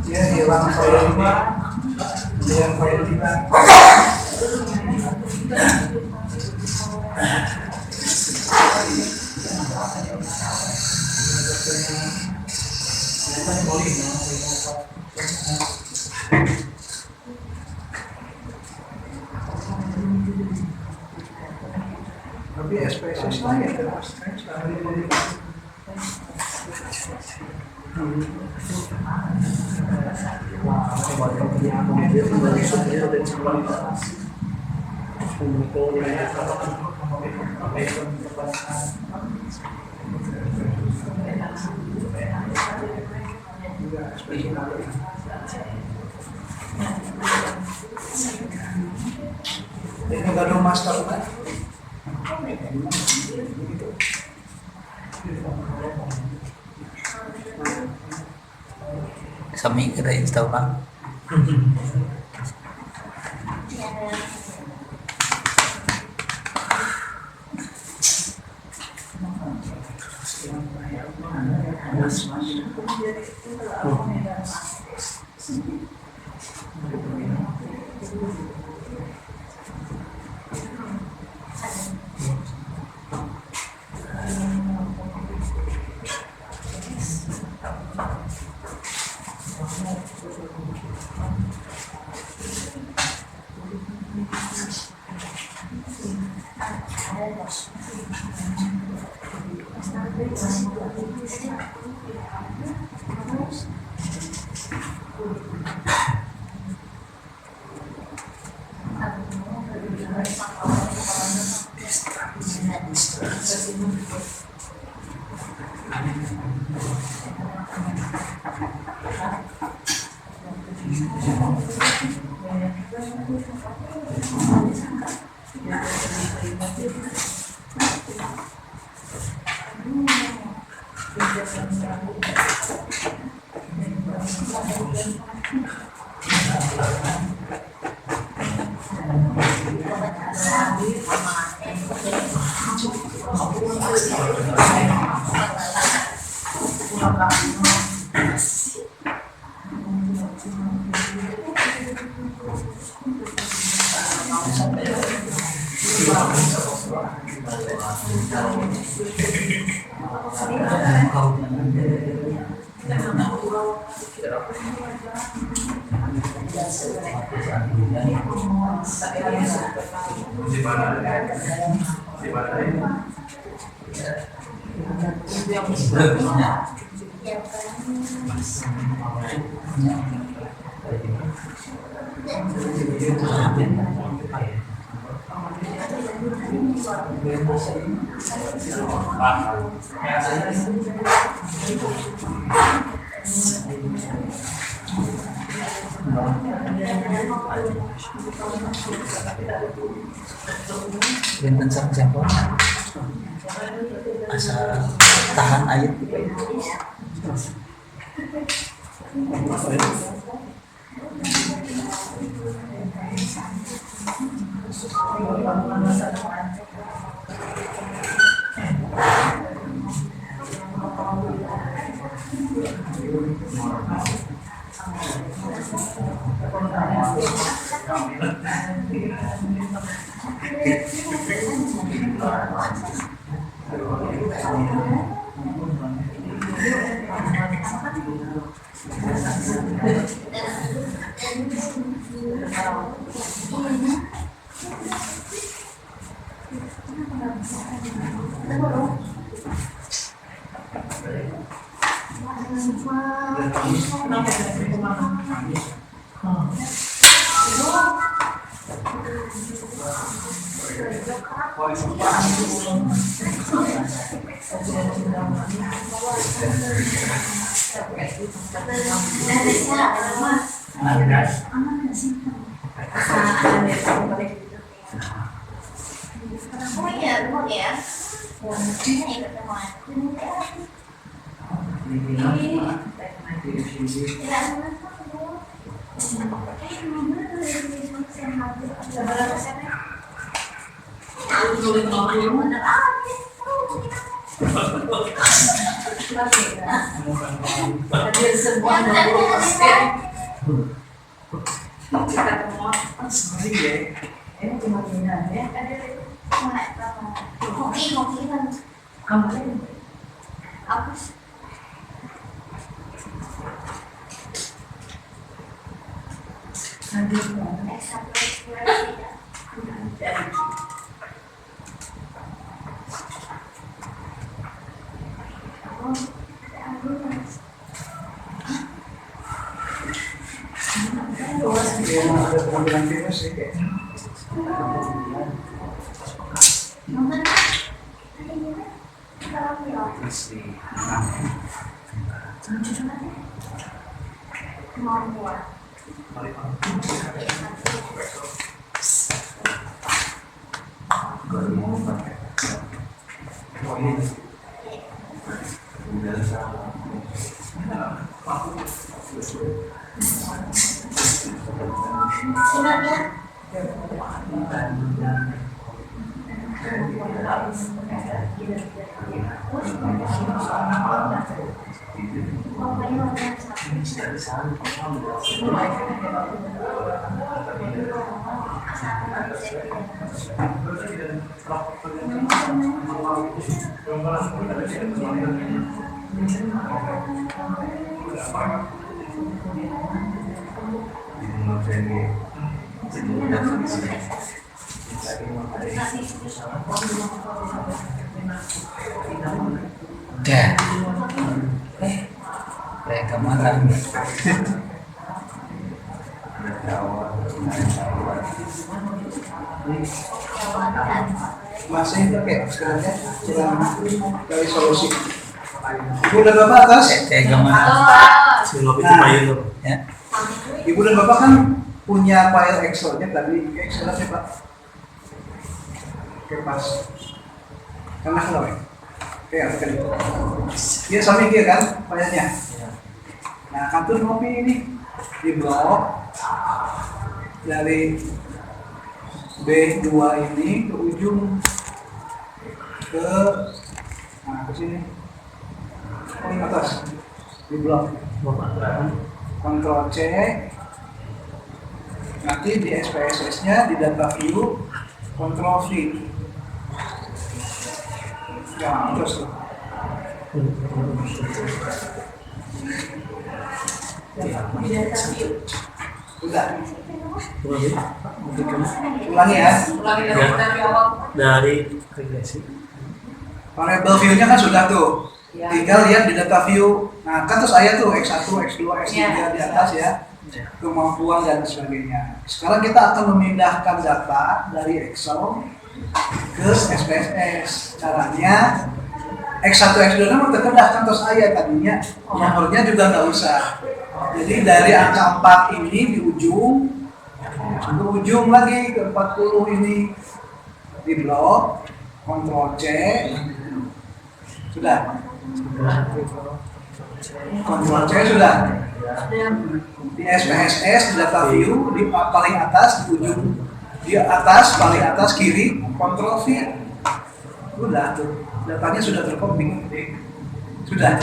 dia hilang file ini, dia file kita. Tapi SPSS lah ya, terus Ini baru master kan? Sami kita install Pak. Benten sampel asal tahan air. Emang ada kemungkinan virus sih kayak. Ya. Kayak kemana? Masih itu kayak sebenarnya kurang dari solusi. Ibu dan bapak atas. Kayak kemana? Ya. Ibu dan bapak kan punya file Excel-nya tadi. Excel sih pak. Oke pas. Karena kenapa ya? Oke, oke. Dia sama dia kan filenya. Nah, kantor kopi ini di blok dari B2 ini ke ujung ke ke sini. Paling atas di blok. Ctrl C. Nanti di SPSS-nya di data view Ctrl V. Ya, terus tuh. Udah. Ulangi ya. Ulangi dari awal. Dari regresi. Variable view-nya kan sudah tuh. Ya. Tinggal lihat di data view. Nah, kan terus saya tuh X1, X2, X3 Ya. di atas ya. Kemampuan dan sebagainya. Sekarang kita akan memindahkan data dari Excel ke SPSS. Caranya X1, X2 kan terkedah kan terus ayat tadinya. Nomornya juga nggak usah. Jadi dari angka 4 ini di ujung ke ujung lagi ke 40 ini di blok Ctrl C sudah. Ctrl C sudah. Di SPSS di data view di paling atas di ujung di atas paling atas kiri Ctrl V. Sudah tuh. Datanya sudah tercopy. Sudah.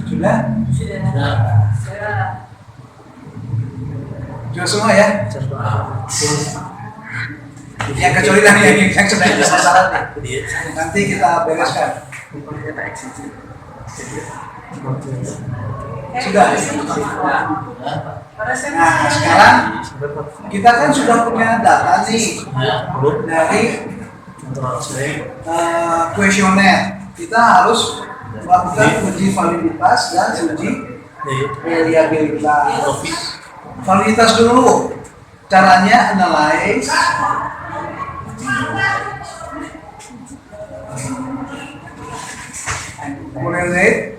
Sudah? Sudah semua ya? Ya kecuali yang sedang ada sasaran nih. Nanti kita bereskan. Sudah. Nah, sekarang kita kan sudah punya data nih dari kuesioner. Kita harus melakukan uji validitas dan uji reliabilitas. Validitas dulu. Caranya analyze. Correlate.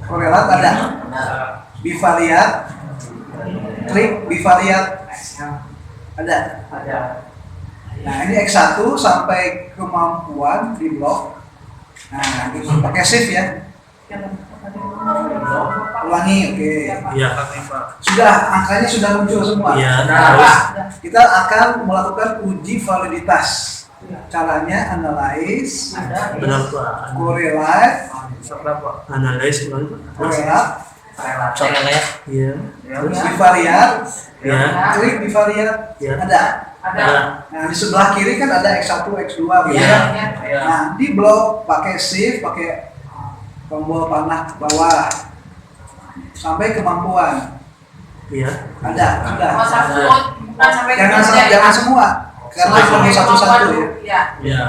Korelat ada. Bivariat. Klik bivariat. Ada. Nah, ini X1 sampai kemampuan di blok. Nah, ini pakai shift ya. Ulangi, oke. Iya. Sudah, angkanya sudah muncul semua. Iya. Nah, kita akan melakukan uji validitas. Caranya analyze, Berapa? correlate, Analyze ulang. correlate, Soalnya ya. Iya. bivariat, Iya. klik bivariat, Iya. ada. Ada. Nah, di sebelah kiri kan ada X1, X2 gitu Iya. ya. Nah, di blok pakai shift, pakai tombol panah ke bawah sampai kemampuan. Iya. Ada, sudah. Masa food, bukan sampai Jangan kerja, jangan ya. semua, karena Sampai pakai satu-satu ya. Ya. Iya.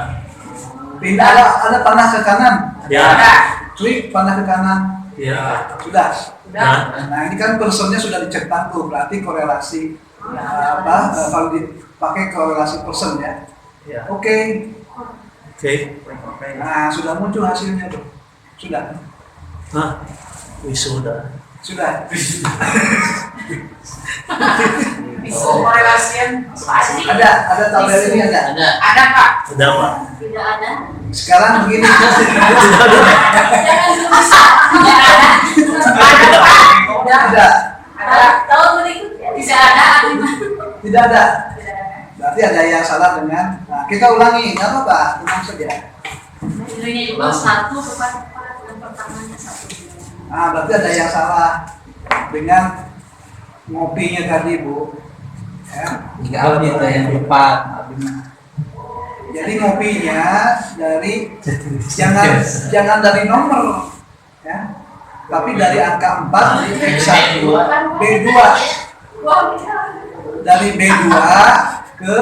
Pindah, ada panah ke kanan. Ya. Klik panah ke kanan. Ya. Sudah. Udah. Nah ini kan personnya sudah dicetak tuh, berarti korelasi valid pakai korelasi person ya. Ya. Oke. Oke. Nah sudah muncul hasilnya tuh. Sudah. Hah? Wisuda. Sudah. Bisa korelasian pasti. Ada tabel ini ada. Ada Pak. Ada Pak. Tidak ada. Sekarang begini. Jangan dulu bisa. Tidak ada. Ada Pak. Udah. Ada. Ada. Tahun berikutnya Tidak ada. Tidak ada. tidak ada. Berarti ada yang salah dengan. Nah kita ulangi, nggak apa-apa, tenang saja. Nilainya juga satu tepat yang pertamanya satu. Nah berarti ada yang salah dengan ngopinya tadi Bu. Ya. Jika Aldi itu yang tepat. Jadi ngopinya dari jangan dari nomor ya. Tapi dari angka 4 dari X1 B2 Wah, bisa. dari B2 ke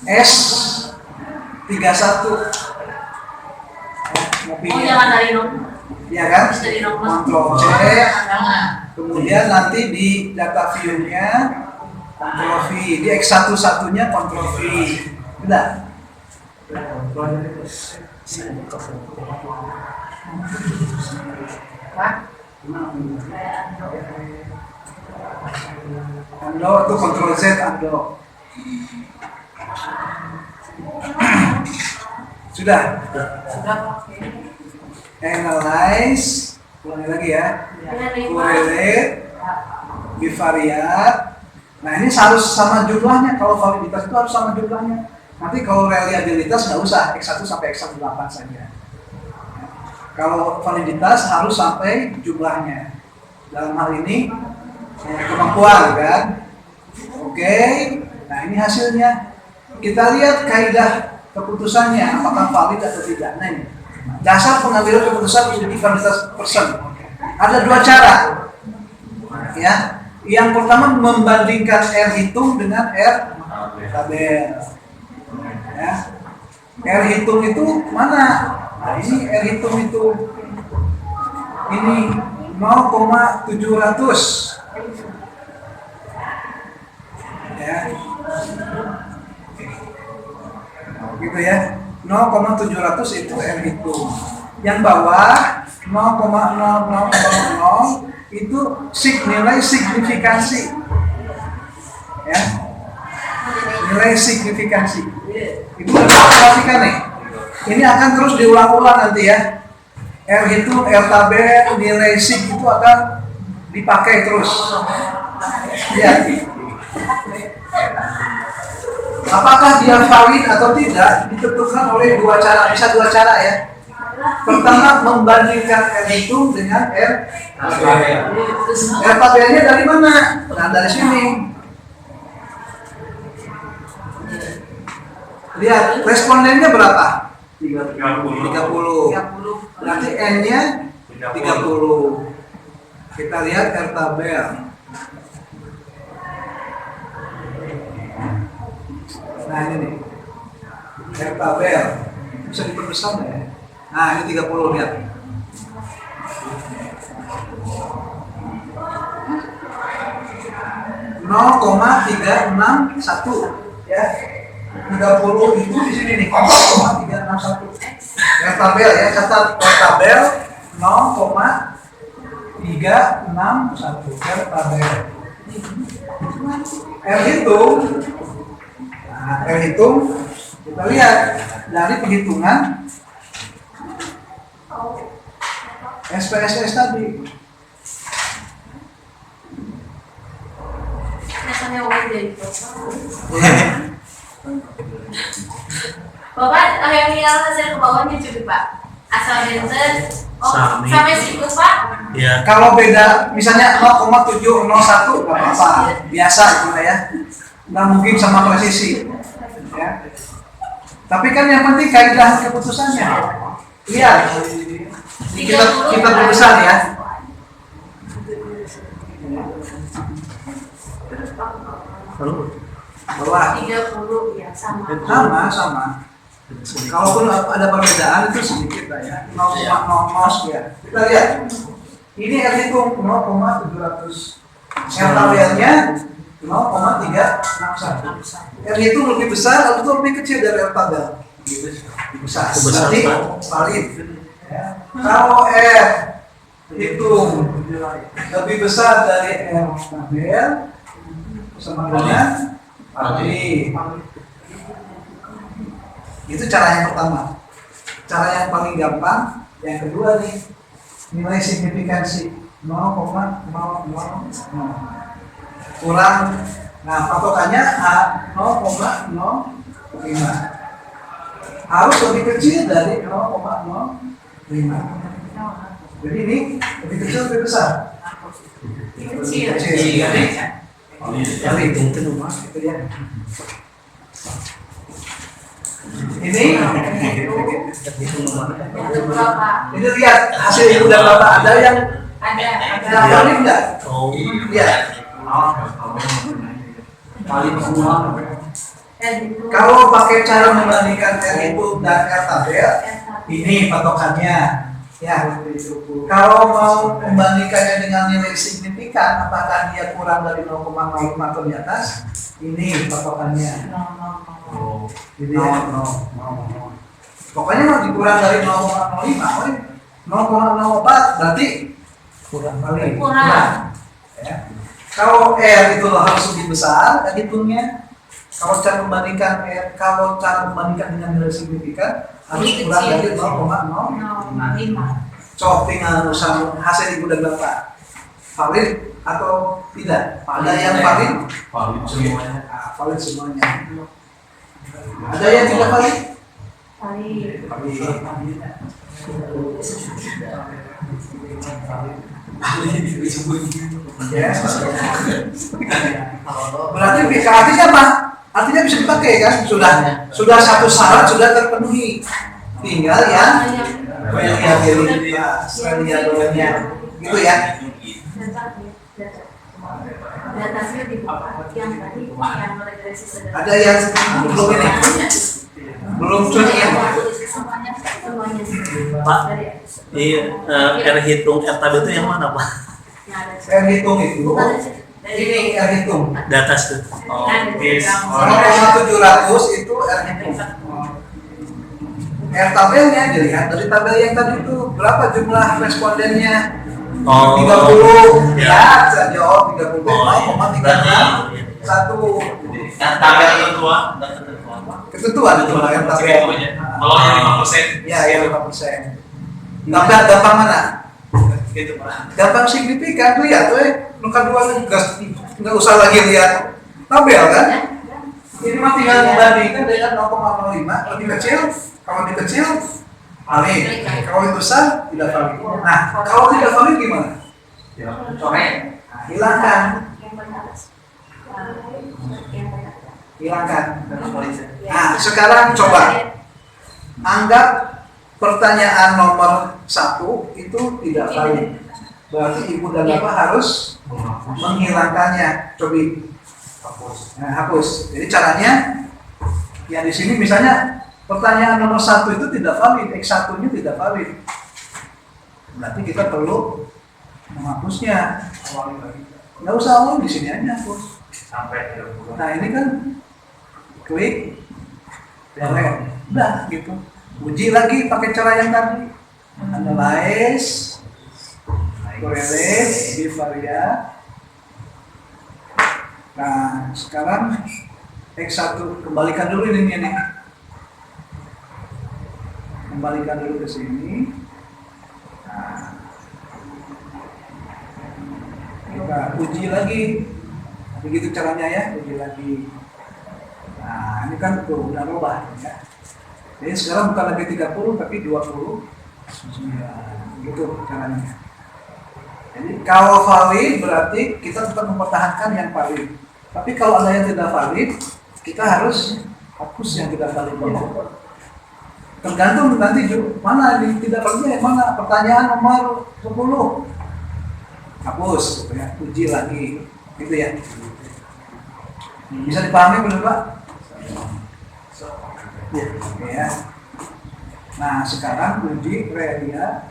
S31 ya, Oh, ngopinya jangan dari nomor. ya kan? Harus dari nomor. Kontrol C kemudian nanti di data view-nya kontrol V di X1 satunya kontrol V udah. Ando itu kontrol Z Ando. Sudah. Sudah Pak. Analyze. Ulangi lagi ya. Dengan lima. Correlate. Bivariate. Nah ini harus sama jumlahnya. Kalau validitas itu harus sama jumlahnya. Nanti kalau reliabilitas nggak usah X1 sampai X18 saja. Kalau validitas harus sampai jumlahnya. Dalam hal ini kemampuan kan. Oke. Nah ini hasilnya. Kita lihat kaidah keputusannya apakah valid atau tidak. Nah ini dasar pengambilan keputusan menjadi validitas person. Ada dua cara. Ya. Yang pertama membandingkan R hitung dengan R tabel. Ya. R hitung itu mana? Nah ini R hitung itu ini 0,700 ya gitu ya 0,700 itu R hitung yang bawah 0,0000 itu nilai signifikansi ya nilai signifikansi itu perhatikan nih ini akan terus diulang-ulang nanti ya R hitung, R tabel, nilai sig itu akan dipakai terus ya apakah dia valid atau tidak ditentukan oleh bisa dua cara ya. Pertama membandingkan R hitung dengan R tabel. R tabelnya dari mana? Nah dari sini. Lihat respondennya berapa? 30. 30. Berarti N-nya 30. Kita lihat R tabel. Nah ini nih R tabel bisa diperbesar nggak ya? Nah ini 30 lihat. (0,361) ya. 30 itu di sini nih 0,361. R tabel ya catat R tabel 0,361 R tabel. R hitung. Nah, R hitung kita lihat dari penghitungan SPSS tadi. Biasanya uang dari Bapak yang hasil ke bawahnya cukup Pak. Asal benten. Oh, Sami. sampai situ Pak. Ya. Kalau beda misalnya 0,701 nggak apa-apa, biasa gitu ya. Nggak mungkin sama presisi. Ya. Tapi kan yang penting kaidah keputusannya. Lihat. Kita berbesar ya. Lalu Bawah. 30 ya sama. Sama. Kalaupun ada perbedaan itu sedikit lah ya, 0,00 ya. Kita lihat, ini R hitung 0,700, R tabelnya 0,361. R hitung lebih besar atau lebih kecil dari R tabel? Besar. Berarti valid. Ya. Kalau R hitung lebih besar dari R tabel, sama dengan valid. Itu cara yang pertama. Cara yang paling gampang. Yang kedua nih, nilai signifikansi 0,000 kurang. Nah, patokannya A 0,05. Harus lebih kecil dari 0,05. Jadi ini lebih kecil lebih besar. Kecil. Jadi itu ya. Ini lihat hasil ibu dan bapak, ada yang valid enggak? Oh, Iya. Kalau pakai cara membandingkan R input dan R tabel, ini patokannya. Ya. Kalau mau membandingkannya dengan nilai signifikan, apakah dia kurang dari 0,05 atau di atas? Ini patokannya. Jadi pokoknya mau dikurang dari 0,05, 0,04 berarti kurang kali. Kurang. Ya. Kalau R itu harus lebih besar, kan hitungnya. Kalau cara membandingkan dengan nilai signifikan harus Lebih kurang kecil. dari 0,05. Coba tinggal hasil ibu dan bapak valid atau tidak? Ada yang valid? Valid semuanya. Valid semuanya. Ada yang tidak valid? Valid. Ya. Berarti artinya apa? Artinya bisa dipakai kan? Sudah satu syarat sudah terpenuhi. Tinggal yang variabelnya gitu ya. Datanya dibuka yang tadi yang regresi sederhana. Ada yang belum ini? Belum cucian. Semuanya Pak, di R hitung R tabel itu yang mana Pak? Saya hitung itu. Ini R hitung. Di atas tuh. Oh, Yes. 0,700 itu R hitung. R tabelnya dilihat dari tabel yang tadi itu berapa jumlah respondennya? Oh. 30. Ya. Ya, saya jawab 30. Oh, iya. 0,361. Dan tabel ketentuan Ketentuan itu lah R tabel. Melonnya 5%. Ya, ya 5%. Gampang mana? Gitu Pak. Gampang signifikan lihat nuka dua nggak usah lagi lihat tabel kan? Ini mah tinggal membandingkan dengan 0,05 lebih kecil, kalau lebih kecil valid, kalau lebih besar tidak valid. Nah, kalau tidak valid gimana? Coret. Hilangkan, Yang benar. hilangkan. Nah, sekarang coba anggap pertanyaan nomor 1 itu tidak valid. Berarti ibu dan bapak harus menghilangkannya. Coba hapus. Jadi caranya ya di sini misalnya pertanyaan nomor 1 itu tidak valid, X1-nya tidak valid. Berarti kita perlu menghapusnya. Nggak usah awal di sini aja hapus. Sampai 30. Nah ini kan klik, delete, udah gitu. Uji lagi pakai cara yang tadi, analyze, correlate, bivariate. Nah sekarang X1 kembalikan dulu ini nih. Kembalikan dulu ke sini. Nah, kita uji lagi. Begitu caranya ya, uji lagi. Nah ini kan tuh udah berubah ya. Jadi sekarang bukan lagi 30 tapi 20. Gitu caranya. Jadi kalau valid berarti kita tetap mempertahankan yang valid. Tapi kalau ada yang tidak valid, kita harus hapus yang tidak validnya. Tergantung nanti mana yang tidak validnya yang mana. Pertanyaan nomor 10 hapus, gitu ya. Uji lagi, gitu ya. Bisa dipahami belum Pak? Oke ya. Nah, sekarang uji reliabilitas.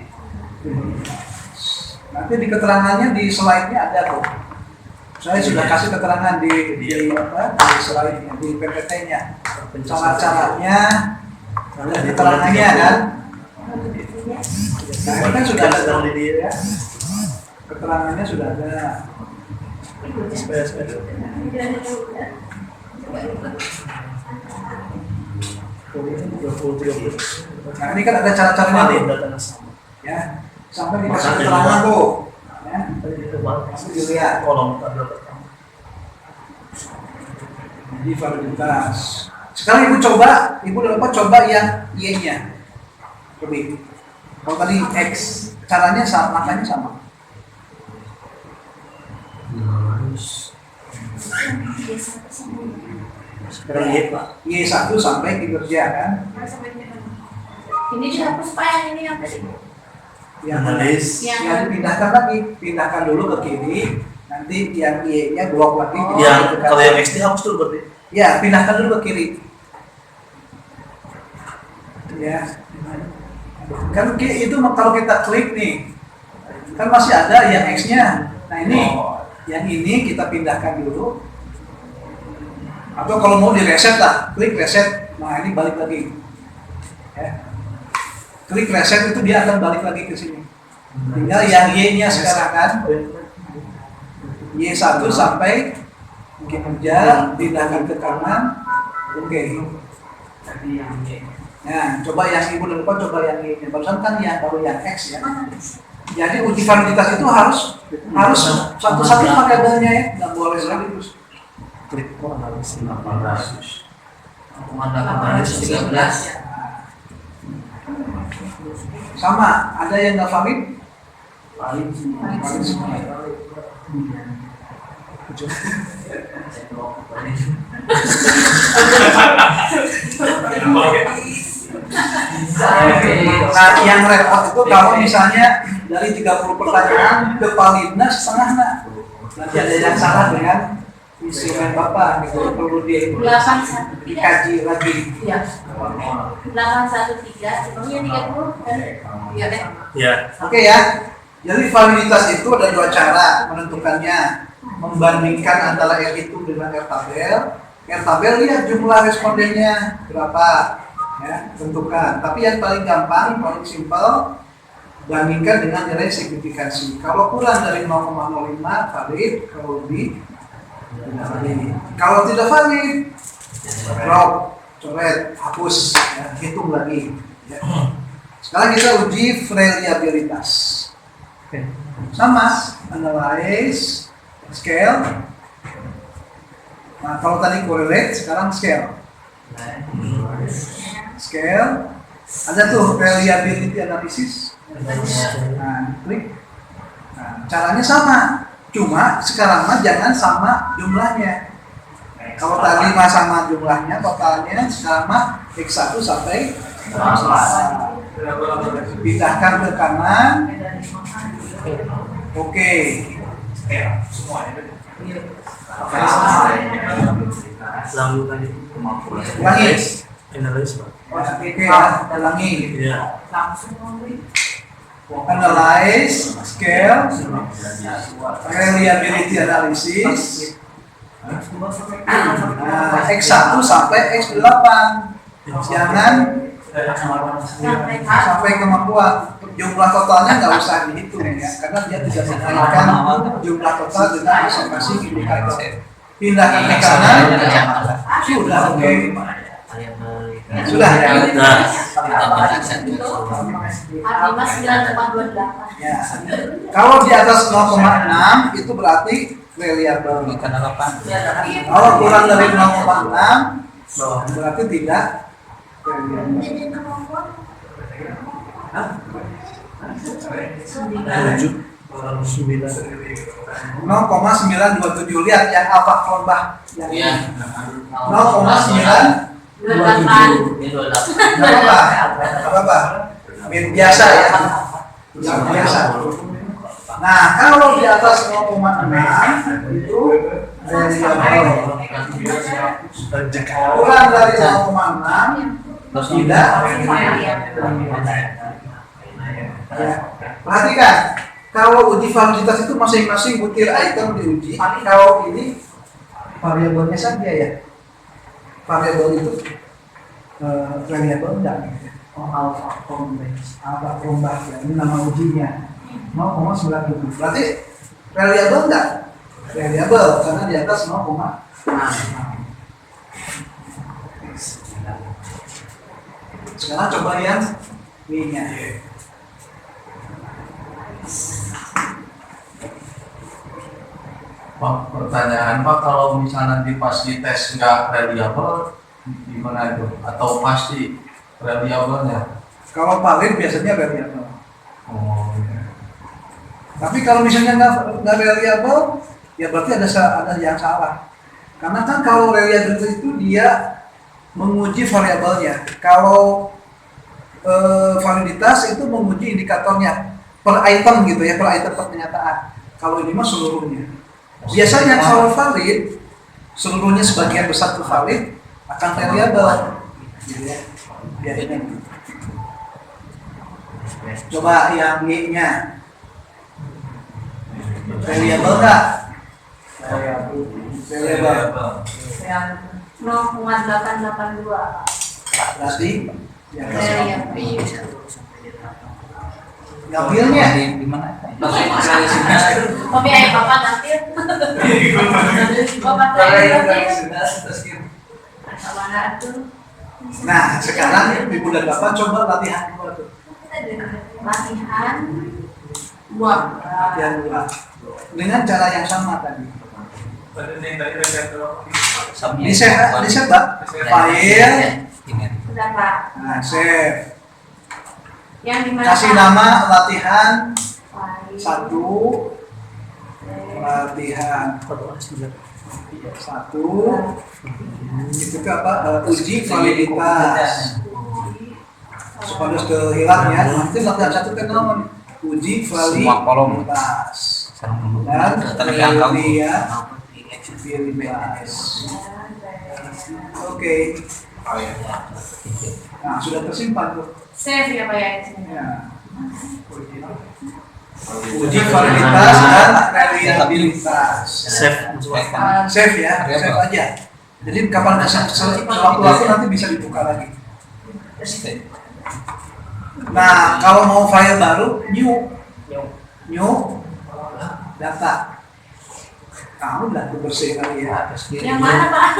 Nanti di keterangannya di slide-nya ada tuh. Saya sudah kasih keterangan di slide-nya, di PPT-nya. Cara-caranya, ada di keterangannya kan. Nah, ini kan sudah ada tuh, ya. Keterangannya sudah ada. Nah, ini kan ada cara-caranya tuh. Ya, sampai dikasih keterangan tuh. Ya, sampai dilihat. Jadi validitas. Sekarang ibu dapat coba yang Y-nya. Lebih. Kalau tadi X, caranya sama, makanya sama. Sekarang Y, Pak. Y1 sampai kinerja kan. Ini dihapus Pak, yang ini yang tadi. Analis. Yang dipindahkan lagi, pindahkan dulu ke kiri, nanti yang Y-nya blok lagi. Yang kalau yang X dihapus dulu berarti. Ya, pindahkan dulu ke kiri. Ya. Kan itu kalau kita klik nih, kan masih ada yang X-nya. Nah ini, yang ini kita pindahkan dulu. Atau kalau mau di reset lah, klik reset. Nah ini balik lagi. Ya. Klik reset itu dia akan balik lagi ke sini. Tinggal yang Y-nya sekarang kan. Y1 sampai kinerja, pindahkan ke kanan. Oke. Nah, coba yang ibu lupa, coba yang Y-nya. Barusan kan yang baru yang X ya. Jadi uji validitas itu harus satu-satu variabelnya ya, nggak boleh sekaligus. Klik analis 800. Analis 13. Sama, ada yang nggak valid? Valid. Valid semua. Nah, yang repot itu kalau misalnya dari 30 pertanyaan ke validnya setengah nah. Nanti ada yang salah dengan instrumen Bapak gitu, perlu dikaji lagi. Iya. 813, sebelumnya 30 kan? Iya deh. Ya. Oke ya. Jadi validitas itu ada dua cara menentukannya. Membandingkan antara R hitung dengan R tabel. R tabel lihat jumlah respondennya berapa, ya, tentukan. Tapi yang paling gampang, paling simpel, bandingkan dengan nilai signifikansi. Kalau kurang dari 0,05 valid, kalau lebih tidak valid. Kalau tidak valid, drop, coret, hapus, ya, hitung lagi. Ya. Sekarang kita uji reliabilitas. Sama, analyze, scale. Nah, kalau tadi correlate, sekarang scale. Scale. Ada tuh reliability analysis. Nah, klik. Nah, caranya sama. Cuma sekarang mah jangan sama jumlahnya. Kalau tadi mah sama jumlahnya, totalnya sekarang mah X1 sampai 11. Pindahkan ke kanan. Oke. Ulangi. Analis, Pak. Oke, ulangi. Iya. Analyze, scale, reliability analysis. Nah, X1 sampai X8. Jangan sampai kemampuan. Jumlah totalnya nggak usah dihitung ya, karena dia tidak mengaitkan jumlah total dengan masing-masing indikator. Pindahkan ke kanan. Sudah oke. Sudah ya. Nah, Artimas 9428. Ya. Kalau di atas 0,6 itu berarti reliable. Kalau kurang dari 0,6 berarti tidak reliable. 0,927. Lihat yang alfa kelompok yang ini. 0,927. Apa? Biasa ya. Yang biasa. Nah, kalau di atas 0,6 itu reliable. Kurang dari 0,6 Tidak. Ya. Perhatikan, kalau uji validitas itu masing-masing butir item diuji. Kalau ini variabelnya saja ya. Variabel itu variabel enggak? Oh, alpha complex, alpha kombat ya. Ini nama ujinya. 0,97. Berarti variabel enggak? Variabel karena di atas 0,6. Sekarang coba yang ini-nya. Pak, pertanyaan Pak, kalau misalnya pas di tes nggak reliable, gimana itu? Atau pasti reliable-nya? Kalau valid biasanya variabel. Oh, iya. Tapi kalau misalnya nggak reliable, ya berarti ada yang salah. Karena kan kalau reliable itu dia menguji variabelnya. Kalau validitas itu menguji indikatornya per item gitu ya, per item pernyataan. Kalau ini mah seluruhnya. Biasanya kalau valid, seluruhnya sebagian besar itu valid akan variabel. Biasanya. Coba yang Y-nya. Variabel nggak? Variabel. Yang 0,882. Berarti ya, Variabel. ngambilnya Di mana? Tapi ayah bapak nanti. Bapak nanti. Mana tuh? Nah, sekarang Ibu dan Bapak coba latihan dua tuh. Latihan dua. Latihan dua. Dengan cara yang sama tadi. Di save Pak. File. Sudah Pak. Nah, save. Yang dimana? Kasih nama latihan File. 1. Latihan 1. Itu ke apa? Uji validitas. Supaya sudah hilang ya. Nanti latihan 1 kan naon? Uji Semua kolom. validitas. Dan validitas. Oke. Nah, sudah tersimpan tuh. Save ya Pak ya. Ya. Uji validitas dan reliabilitas. Save. Save ya, save aja. Jadi kapan sewaktu-waktu nanti bisa dibuka lagi. Nah, kalau mau file baru, new data. Kamu udah bersih kali ya. Yang mana Pak?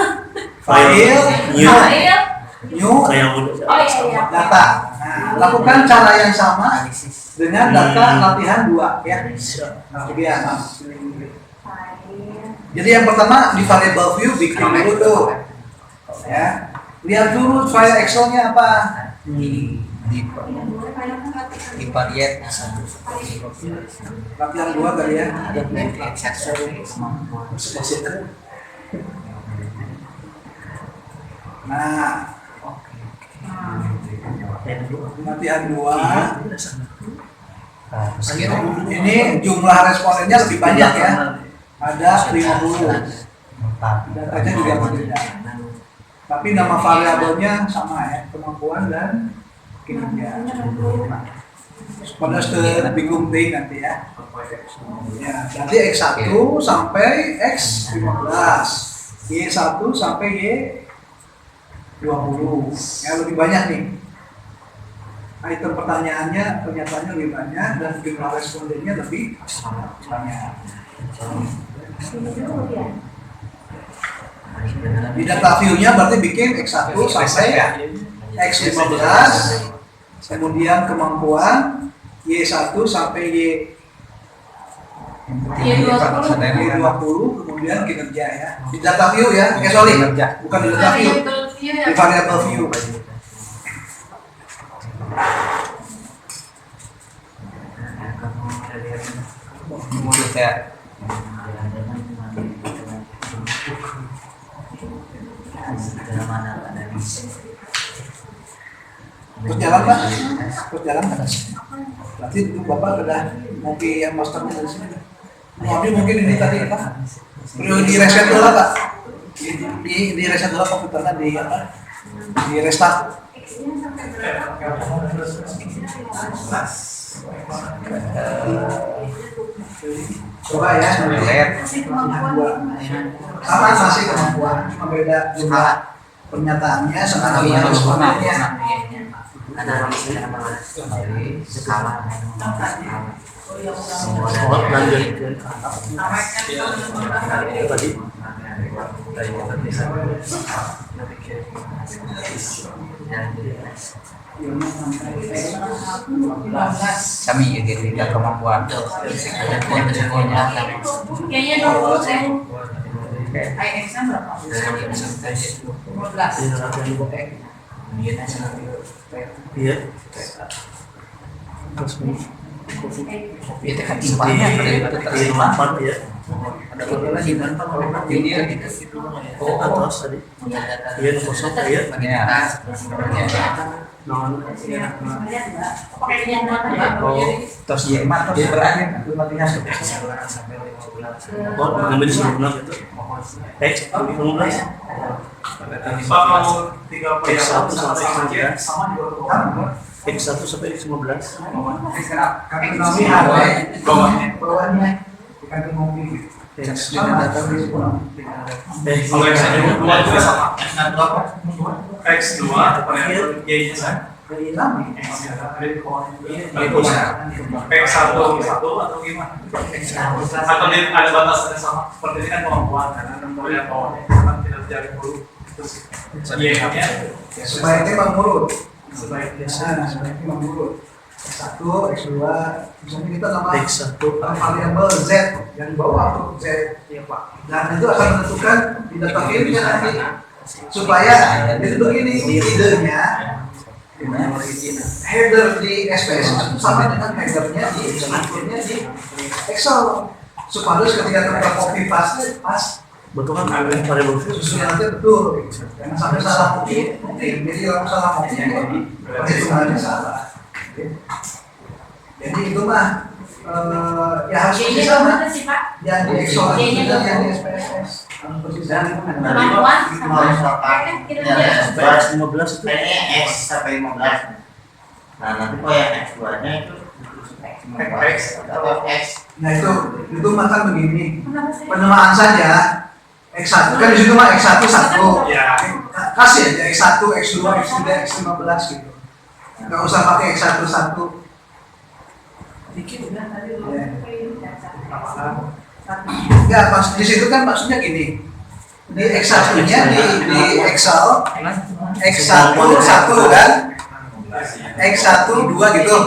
File, New. File. new Kayak udah. Oh iya. data. Nah, lakukan cara yang sama dengan data latihan 2 ya. Nah, kemudian. Jadi yang pertama di variable view bikin dulu tuh. Ya. Lihat dulu file Excel-nya apa. Di variet Latihan 2 kali ya. Nah, latihan 2. Ini jumlah respondennya lebih banyak ya. Ada 50. Datanya juga berbeda. Tapi nama variabelnya sama ya, kemampuan dan kinerja. Pada sudah bingung deh nanti ya. Ya, nanti X1 sampai X15, Y1 sampai Y20. Ya lebih banyak nih. Item pertanyaannya, pernyataannya lebih banyak dan jumlah respondennya lebih banyak. Di data view-nya berarti bikin X1 sampai X15, kemudian kemampuan Y1 sampai Y20, kemudian kinerja ya. Di data view ya, sorry, bukan di data view, di variable view. Mulut ya. Terus jalan Pak? Terus jalan Pak? Berarti itu Bapak sudah ngopi yang masternya dari sini. Ngopi mungkin ini tadi Pak? Perlu di reset dulu Pak? Di reset dulu komputernya di apa? Di restart. Ini sampai berapa? Coba ya, Masih kemampuan. sama masih kemampuan, cuma beda jumlah pernyataannya sama jumlah respondennya. Oh, lanjut. Tadi. Kami juga tidak kemampuan Kayaknya 20 deh. IX-nya berapa? 15. Iya. Terus itu kan timpanya terima empat ya. ada beberapa simpan ini Oh, atas tadi. Iya, kosong ya. Non. Pakai yang mana ya? terus ya mat terus berani itu matinya Oh, ngambil sebelumnya gitu. X 15. Pak mau 3 X1 sampai X15. sama X1 sampai X15. Kami kami ada bawahnya kami ngopi. X Sama kami semua. Kalau X2 juga sama. X2 variabel Y-nya sama. X1 atau gimana? Atau ada batasannya sama? Seperti ini kan kemampuan karena nomor yang bawahnya kan tidak terjadi dulu. Terus Y-nya Sebaiknya bang mulut. sebaiknya Sebaiknya bang mulut. X1, X2, misalnya kita nama X1 variabel Z yang bawah tuh Z. Dan itu akan menentukan di data filenya nanti supaya jadi begini idenya header di SPS itu sama dengan headernya di inputnya di Excel supaya ketika kita copy paste pas betul kan variabel susunnya nanti betul jangan sampai salah copy jadi kalau salah copy perhitungannya salah. Jadi itu mah ya harus Y-nya sama berapa sih, Pak? yang di Excel Y-nya dan yang di berapa? SPSS harus persis sama. Kemampuan sama kita sampai X15 itu. Kayaknya X sampai 15. Nah nanti kok yang X2-nya itu X atau X. Nah itu makan begini Kenapa sih? penamaan saja X1 kan di situ mah X1 1 ya kasih aja X1 X2 X3 X15 gitu nggak usah pakai X1 1 Dikit udah tadi lu. ya pas di situ kan maksudnya gini di X1 nya di Excel X1 1 kan X1 2 gitu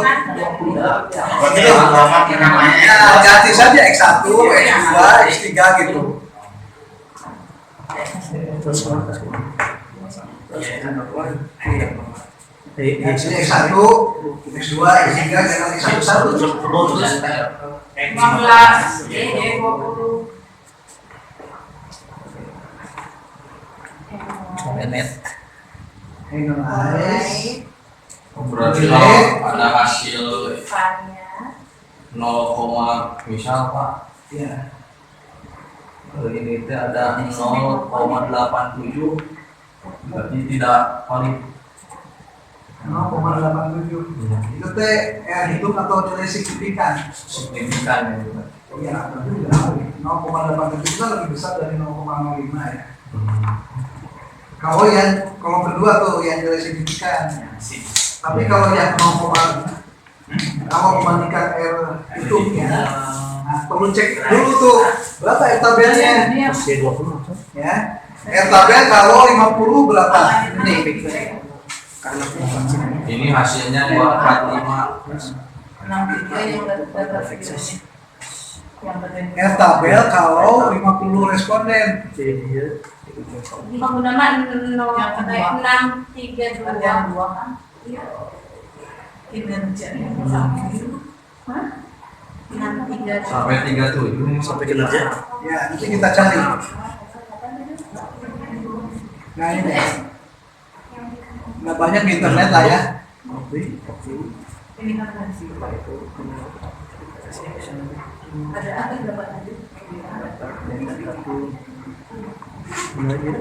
Berarti alamat yang namanya ya ganti saja X1 X2 X3 gitu Terus jadi X1 X2 X3 jangan X1 1 terus 15. Y 20. net Analyze Berarti kalau ada hasil Depannya 0, misal Pak ya ini teh ada 0,87 berarti tidak valid. 0,87 itu teh hitung atau nilai signifikan Signifikan ya. ya tentu ya 0,87 itu kan lebih besar dari 0,05 ya kalau kedua tuh yang nilai signifikan tapi kalau yang 0, kalau membandingkan R hitungnya nah, perlu cek dulu tuh berapa R tabelnya masih 20 ya R tabel kalau 50 berapa ini Ini hasilnya 245. 63 yang data fiksasi. Yang penting. R tabel kalau 50 responden penggunaan 632. Yang 2 kan Iya. kinerjanya Hah? 632. Sampai 37. sampai kinerja. ya nanti kita cari nah ini nggak banyak di internet lah ya ini kan versi Ada apa berapa tadi?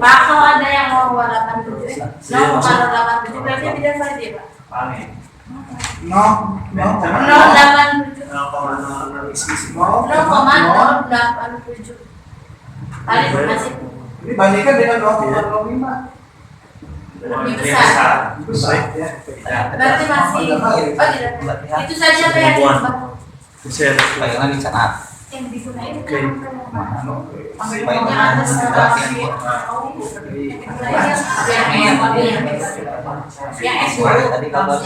Pak, kalau ada yang mau 87, 0,87 berarti tidak valid ya Pak? Paling. 0,87 0,087 valid masih Ini bandingkan dengan 0,05. lebih besar. Besar ya. Berarti masih, oh tidak, itu saja Pak yang diubah. Saya Bayangan di sana. Yang digunain Oke. yang atas yang S2 Tadi kalau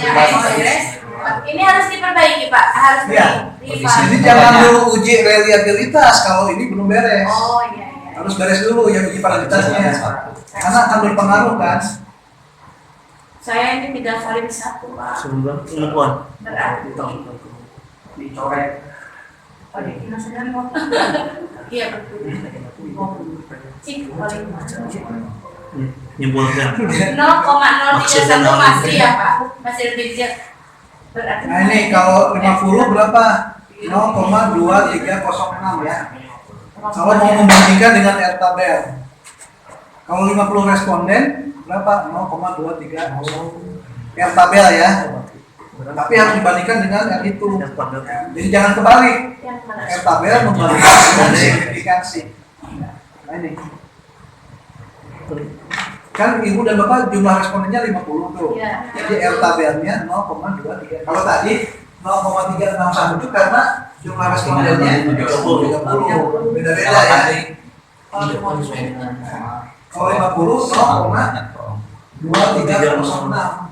ini harus diperbaiki Pak, harus Iya. Jadi jangan dulu uji reliabilitas kalau ini belum beres. Oh iya iya. Harus beres dulu ya uji validitasnya. Karena akan berpengaruh kan. Saya ini tidak valid satu Pak. sebentar pengukuhan. Berarti Dicoret. oh ini maksudnya mau. Iya betul. Cik paling Nyimpulkan. 0,031 masih ya Pak, masih lebih kecil. Berarti Nah ini kalau 50 berapa? 0,2306 ya. Kalau mau membandingkan dengan R tabel. Kalau 50 responden berapa? 0,230 R tabel ya. Tapi harus dibandingkan dengan R itu. Jadi jangan kebalik. yang mana? R tabel membandingkan dengan signifikansi. Nah ini. Kan ibu dan bapak jumlah respondennya 50 tuh. Iya. Jadi R tabelnya 0,23. Kalau tadi 0,361 itu karena jumlah respondennya 30. Beda-beda ya. Kalau 50 0,2306.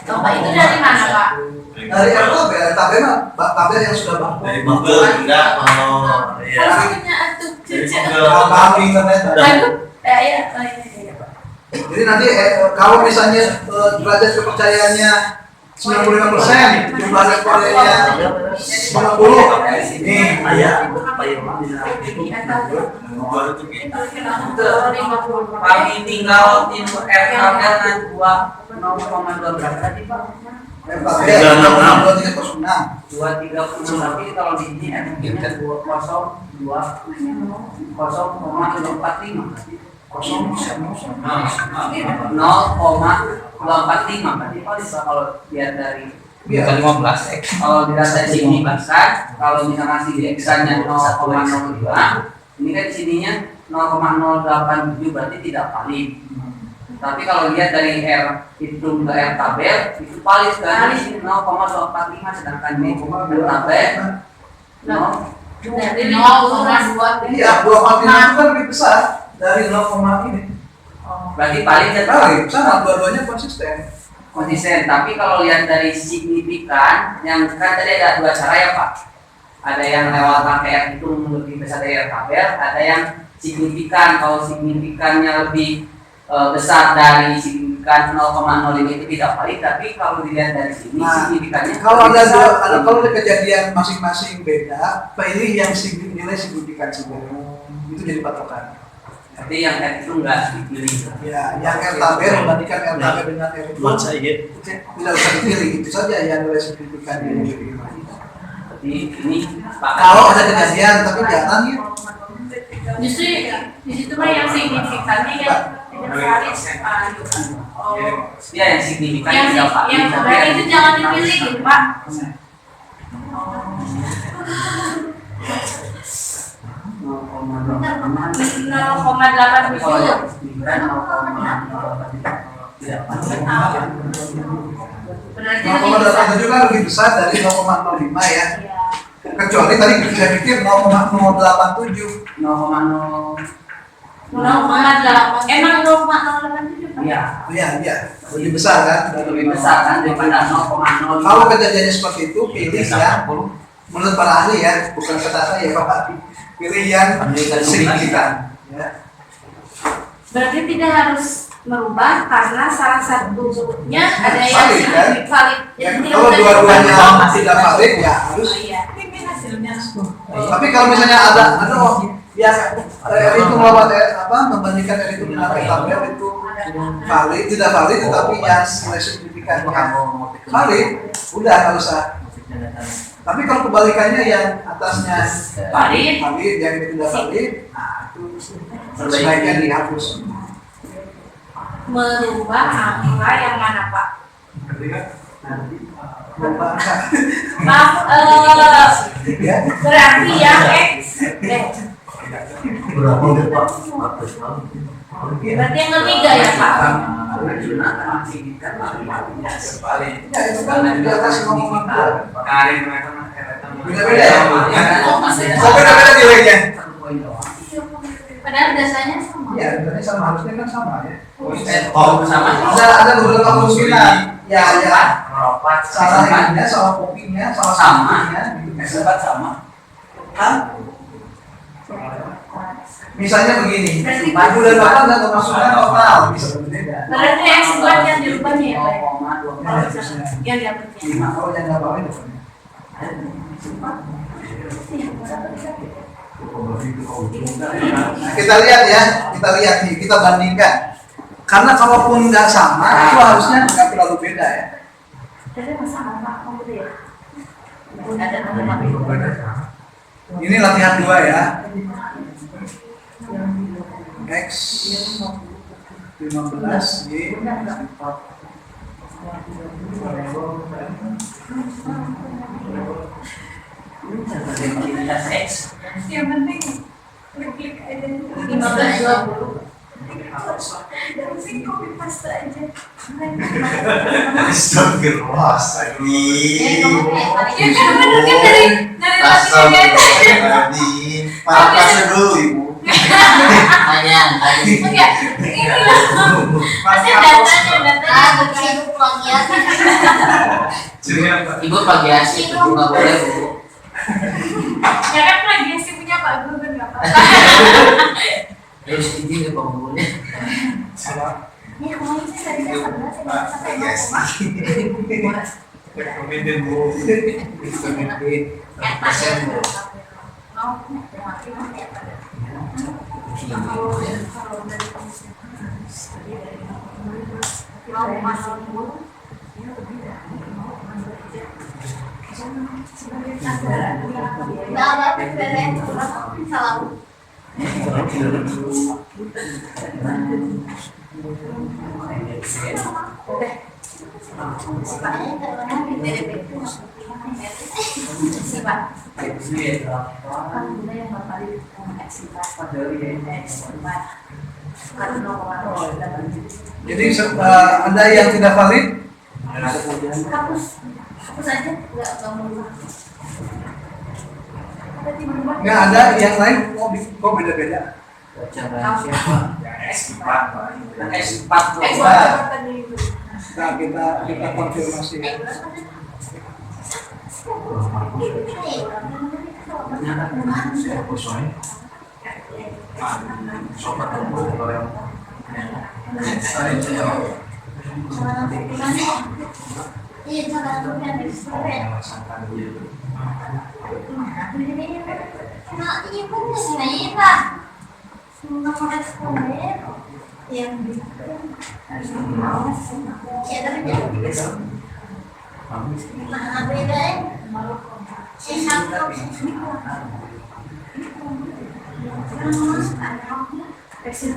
Bapak itu dari mana Pak? Dari R tabel, tabel mah tabel yang sudah baku. Dari Google enggak kalau Harus punya atuh cuci. Paham di internet. Aduh, iya, oh iya Pak. Jadi nanti kalau misalnya derajat kepercayaannya 95%, jumlah respondennya 90. Nih, Ayah. Kami tinggal tim RKB dengan 2,2 berapa tadi Pak? R tabel 0,2306. 230 tapi kalau di ini mungkinnya 0,245 0,245 berarti kalau lihat dari Iya. 15 X. Kalau dirasa signifikan, kalau misalkan si X-nya 0,02, ini kan sininya 0,087 berarti tidak valid. Tapi kalau lihat dari R hitung ke R tabel itu valid kan di sini 0,245 sedangkan di R tabel 0. Dari 0,2 Iya, 2,5 itu kan lebih besar dari 0, ini. Berarti valid kan? Valid, sama dua-duanya konsisten. Konsisten, tapi kalau lihat dari signifikan, yang kan tadi ada dua cara ya Pak. Ada yang lewat pakai R hitung lebih besar dari R tabel, ada yang signifikan. Kalau signifikannya lebih besar dari signifikan 0,05 itu tidak valid, tapi kalau dilihat dari sini signifikannya Kalau lebih besar. kalau ada kejadian masing-masing beda, pilih yang nilai signifikan itu jadi patokan. Jadi yang R itu enggak dipilih. Ya, yang R tabel membandingkan R tabel dengan R itu Buat saya tidak usah dipilih, itu saja yang nilai signifikan ini. Jadi ini Pak. Kalau ada kejadian, tapi jangan ya. Justru di situ mah yang signifikannya yang tidak valid. Oh. Ya yang signifikan Yang tidak valid. yang tapi berarti itu jangan dipilih gitu Pak. Tapi kalau yang 0,87. signifikan 0,087 tidak valid. Berarti lebih besar. 0,87 kan lebih besar dari 0,05 ya. Iya. Kecuali tadi saya pikir 0,087. 0,0. 0,8. Emang 0,087 Pak? Iya. Iya, lebih besar kan? Lebih besar kan daripada 0,0. Kalau kejadiannya seperti itu, pilih yang menurut para ahli ya, bukan kata saya Pak. Pilih yang signifikan. Ya. Berarti tidak harus merubah karena salah satunya ada yang Valid, kan? valid. Ya, Jadi kalau tidak dua-duanya usah tidak valid ya harus. Oh iya. Tapi kalau misalnya ada yang itu melawan membandingkan R itu dengan R tabel itu valid, tidak valid, tetapi yang nilai signifikannya valid, udah nggak usah Tapi kalau kebalikannya yang atasnya Valid. valid, yang itu tidak valid, nah itu sebaiknya dihapus. Merubah angka yang mana Pak? Lupa Maaf, ya. berarti yang X. Berarti yang ketiga ya Pak? Ya itu kan di atas 0,2. Beda-beda ya? Oh beda-beda nilainya. Padahal dasarnya sama. Iya, sebenarnya sama, harusnya kan sama ya. Sama. Ada beberapa kemungkinan. Ya, salah ininya, salah kopinya, salah sampingnya, gitu. Sama. Kan? Misalnya begini, ibu dan bapak nggak memasukkan total, bisa berbeda. Berarti X buat yang dirubahnya ya Pak? Yang diambilnya. Oh, yang nggak apa-apa itu. Kita lihat ya, kita lihat nih, kita bandingkan. Karena kalaupun nggak sama, itu harusnya nggak terlalu beda ya. Jadi masalah Pak, gitu ya? Ada nama Ini latihan 2 ya. X 15 Y 4. yang penting klik aja 15-20. Dari sini copy paste aja. Astagfirullahaladzim. Ya kan bener kan dari Astagfirullahaladzim. Parafrase dulu ibu. Hanya. Enggak, ini loh. Pasti datanya Ibu plagiasi. Ibu plagiasi itu nggak boleh Bu. ya kan plagiasi punya Pak Guru nggak apa-apa. Terus izin ke penggurunya. Ini kemarin saya tadinya 11 sampai Pemimpin Bu. Nggak ada PPDN, salah. Jadi ada yang tidak valid? Hapus aja, nggak mau. Nggak ada yang lain? Kok beda-beda? S4. Nah, kita konfirmasi. Iya, jangan lupa di Nah, iya bener sih, Pak. Semua eksponen yang ya tapi nah beda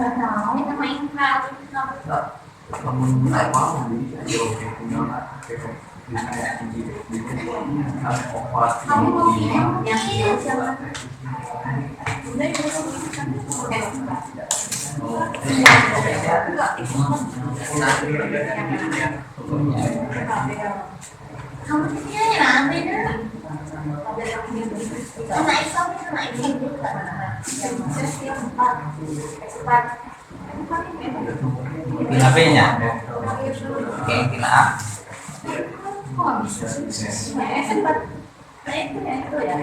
satu kita main kamu mau film yang kamu pikirnya nanti deh sama Islam sama Islam juga HP-nya. Oke, kita kok bisa sih nah itu ya itu ya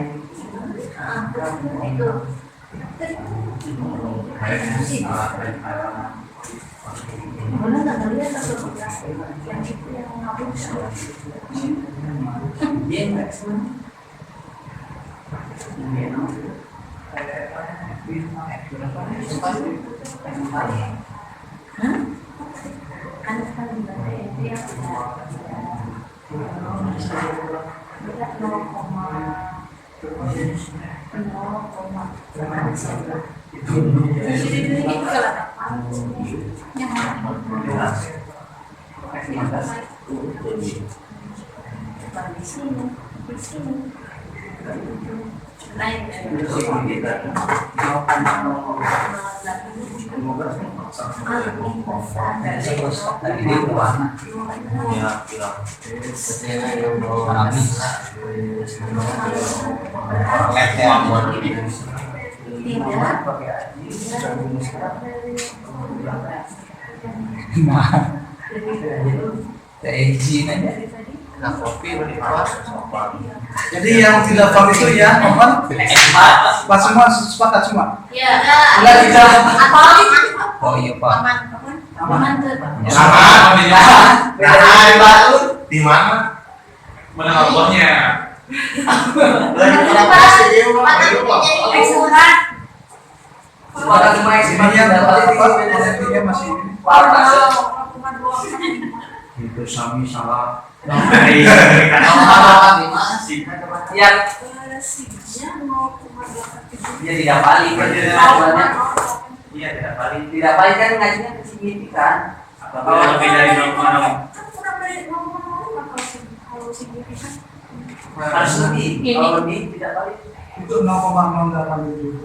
itu mana nggak lihat atau yang itu yang ngabuk kan Beda 0,0,0. Itu kelihatan. Yang mana? Di sini, di sini. Naik Jadi yang tidak valid itu ya, mohon Pak semua sepakat semua. ya. Udah tidak. Oh iya Pak. Aman tuh. Di mana? Mana nomornya? Sepakat semua ini yang valid energinya masih ini. Itu sami salah. Yang dia tidak valid kan jawabannya. Iya, tidak valid. Tidak valid kan ngajinya signifikan. Apabila lebih dari 0,0. Harus lebih. Kalau lebih tidak valid. Itu 0,087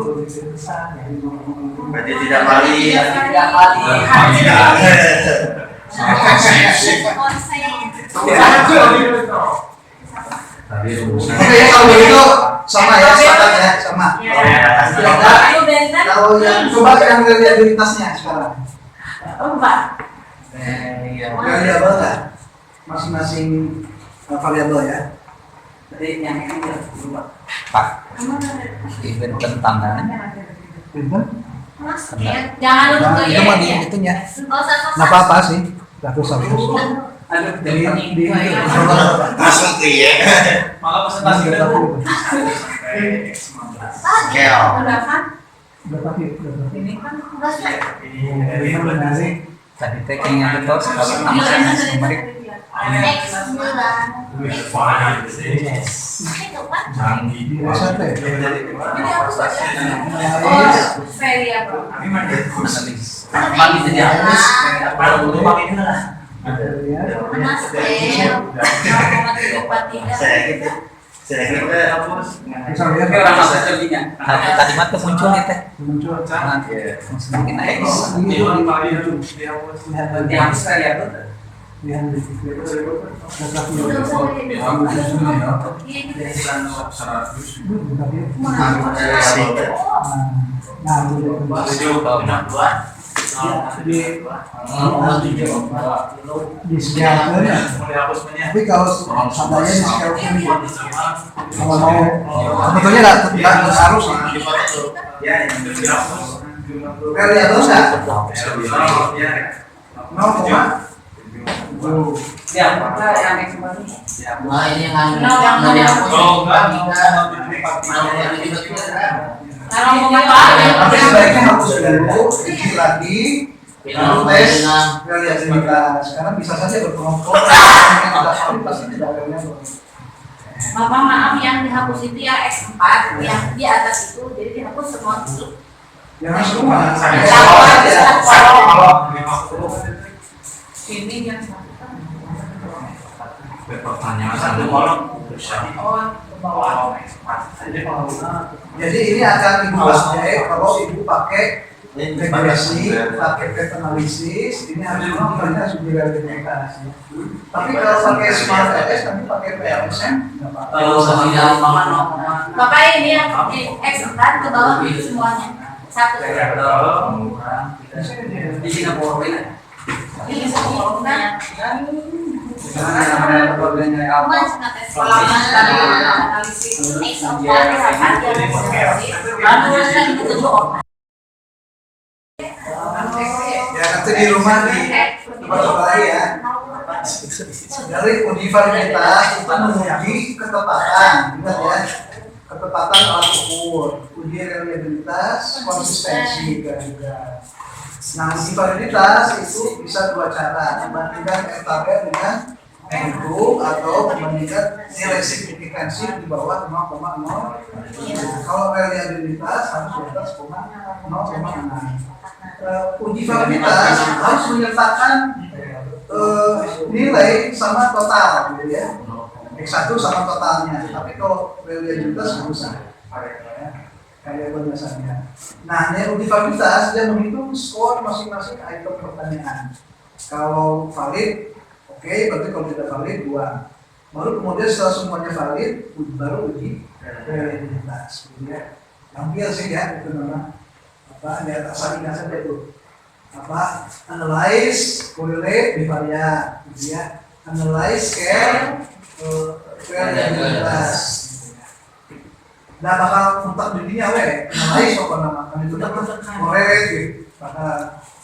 lebih besar dari 0,0. Berarti tidak valid. Tidak valid. Tadi rumusnya. Oke ya, kalau begitu sama ya, sepakat ya, sama. Kalau yang coba yang reliabilitasnya sekarang. Variabel kan? Masing-masing variabel ya. Jadi yang ini berubah. Pak. Event tantangan. Jangan lupa Nah, itu mah di itunya. Nggak apa-apa sih. Hapus. Aduh, Di Langsung tuh ya. Maka presentasi kita tuh. Scale. Ini kan udah Tadi taking yang betul kalau sama kemarin. Kami jadi harus Saya kira hapus. orang masuk jadinya. Tadi mah tuh muncul nih teh. muncul. Mungkin naik. Yang saya Lihat di disediakan ya. Tapi kalau seandainya disediakan kalau mau sebetulnya nggak harus ya. Variabel nggak? 0,0. yang mana yang kembali? Wah, ini yang nggak dihapus. Oh, enggak. Tapi sebaiknya hapus dulu, isi lagi, lalu tes reliabilitas. Karena bisa saja berkelompok. Yang tidak valid pasti tidak reliable. Bapak maaf yang dihapus itu yang X4 yang di atas itu jadi dihapus semua dulu. Jangan semua. Ini yang satu kan. Pertanyaan Satu satu. kolom. Jadi ini akan ibu pakai kalau ibu pakai regresi, pakai pet analisis, ini harus banyak reliabilitas. Tapi kalau pakai smart LS, nanti pakai PLSM, nggak apa-apa. Kalau tidak mama no. Bapak ini yang X4 ke bawah semuanya. Satu. Di Singapura ini. Ini sempurna. Mas Tes analisis X4 misalkan dia Ya nanti di rumah coba ya. Dari uji validitas itu menguji ketepatan, ingat ya, ketepatan alat ukur, uji reliabilitas, konsistensi juga. Nah, uji validitas itu bisa dua cara, membandingkan RTB dengan menghitung atau memberikan nilai signifikansi di bawah 0,0. Kalau reliabilitas harus di atas 0,6. Uji validitas harus menyertakan nilai sama total, gitu ya. X1 sama totalnya. Tapi kalau reliabilitas nggak usah. Kayak dasarnya. Nah, uji validitas dia menghitung skor masing-masing item pertanyaan. Kalau valid, oke, berarti kalau tidak valid, 2. Baru kemudian setelah semuanya valid, baru uji reliabilitas. Gitu ya. Hampir sih ya, itu nama di atas saringan saja itu. Analyze, correlate, bivariat, gitu ya. Analyze, scale, reliabilitas. Nah, bakal mentak dirinya analyze apa nama? Kan itu correlate gitu.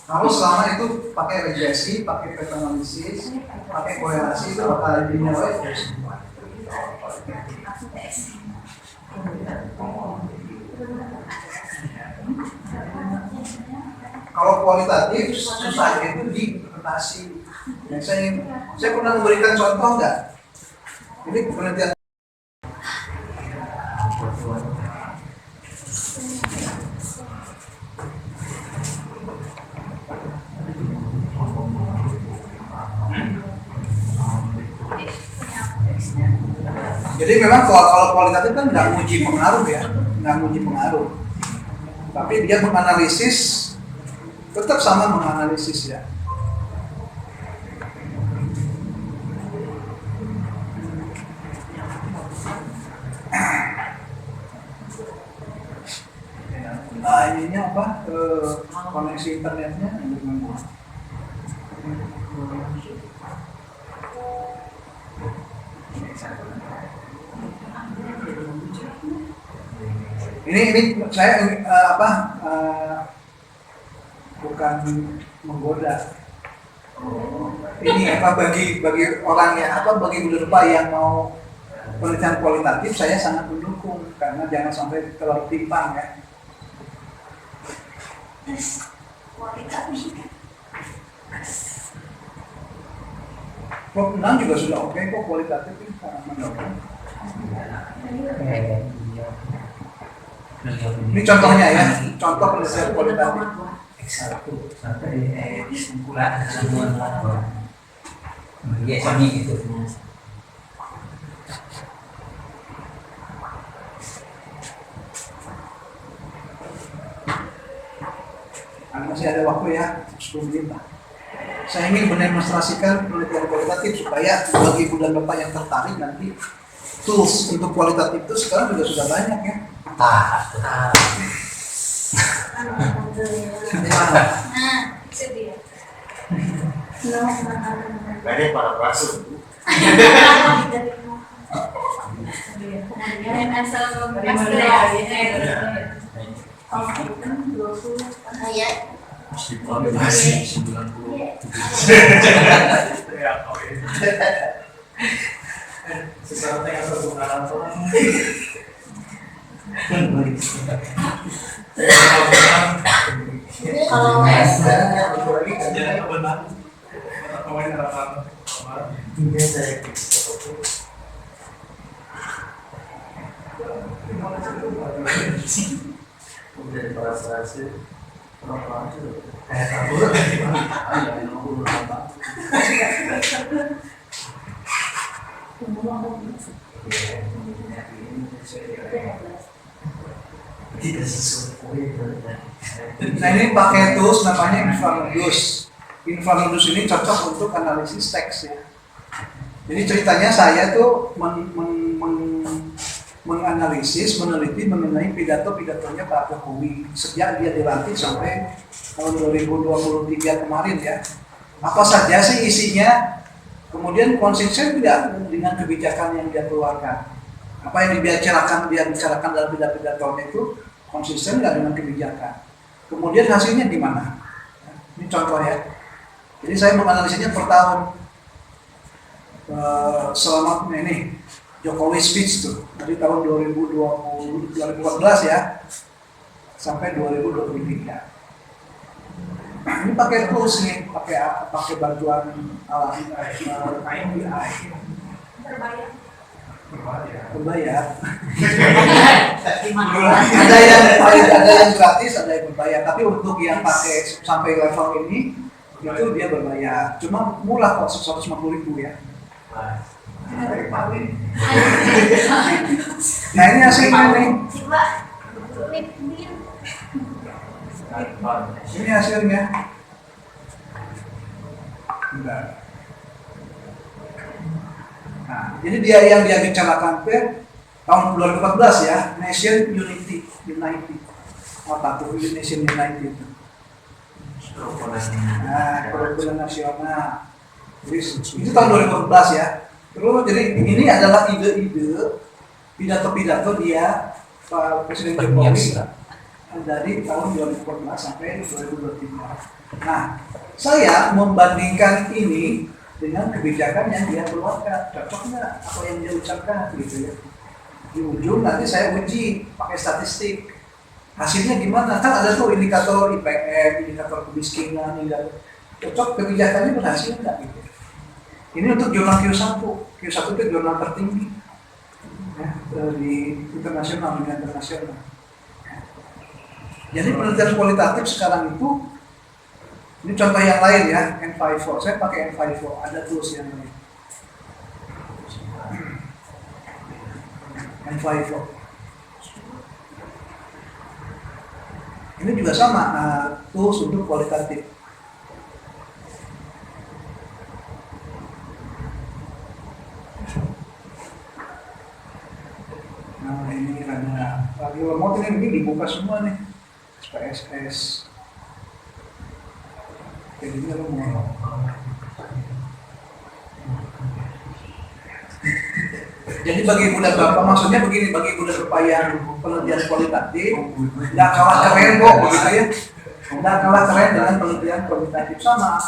Kalau selama itu pakai regresi, pakai pattern analisis, pakai korelasi, itu bakal dirinya semua. Kalau kualitatif susahnya itu di interpretasi. Saya pernah memberikan contoh enggak? Ini penelitian. Jadi memang kalau kualitatif kan nggak menguji pengaruh ya, nggak menguji pengaruh. Tapi dia menganalisis, tetap sama menganalisis ya. Nah ininya apa? Koneksi internetnya. Ini saya bukan menggoda. Ini bagi orang yang bagi beberapa yang mau penelitian kualitatif saya sangat mendukung karena jangan sampai terlalu timpang ya. Kok 6 juga sudah oke kok kualitatif ini sangat mendukung. Ini contohnya ya, contoh penelitian kualitatif. X1 sampai kesimpulan semua ya sami gitu. Masih ada waktu ya, 10 menit lah. Saya ingin mendemonstrasikan penelitian kualitatif supaya bagi ibu dan bapak yang tertarik nanti tools untuk kualitatif itu sekarang juga sudah banyak ya. Banyak para pelaku. Sesuatu yang berguna Nah ini pakai tools namanya Infranodus. Infranodus ini cocok untuk analisis teks ya. Jadi ceritanya saya tuh menganalisis, meneliti mengenai pidato-pidatonya Pak Jokowi sejak dia dilantik sampai tahun 2023 kemarin ya. Apa saja sih isinya? Kemudian konsisten tidak dengan kebijakan yang dia keluarkan? Apa yang dia bicarakan dalam pidato-pidatonya itu konsisten nggak dengan kebijakan? Kemudian hasilnya gimana? Ini contoh ya. Jadi saya menganalisanya per tahun. Selama ini Jokowi speech tuh dari tahun 2014 ya sampai 2023. ini pakai tools nih, pakai bantuan alat API. Berbayar. ada yang gratis, ada yang berbayar. Tapi untuk yang pakai sampai level ini itu dia berbayar. Cuma murah kok, 150.000 ya. Nah ini hasilnya nih. Ini hasilnya. Bentar. Nah, jadi dia yang dia bicarakan tahun 2014 ya, Nation Unity. Apa tuh Nation Unity itu? Nah, kerukunan nasional. Jadi itu tahun 2014 ya. Terus jadi ini adalah ide-ide pidato-pidato dia Pak Presiden Jokowi dari tahun 2014 sampai 2023. Nah, saya membandingkan ini dengan kebijakan yang dia keluarkan, cocok nggak apa yang dia ucapkan gitu ya. Di ujung nanti saya uji pakai statistik, hasilnya gimana? Kan ada tuh indikator IPM, indikator kemiskinan, cocok kebijakannya berhasil nggak gitu. Ini untuk jurnal Q1 itu jurnal tertinggi ya, di internasional. Jadi penelitian kualitatif sekarang itu, ini contoh yang lain ya, N54. Saya pakai N54, ada tools yang lain. N54. Ini juga sama, tools untuk kualitatif. Nah ini ada radio remote ini dibuka semua nih, SPSS. Jadinya lo mau. Jadi bagi budak bapak, maksudnya begini, bagi budak bapak yang penelitian kualitatif, nggak kalah keren kok, begitu ya. Nggak kalah keren dengan penelitian kualitatif, sama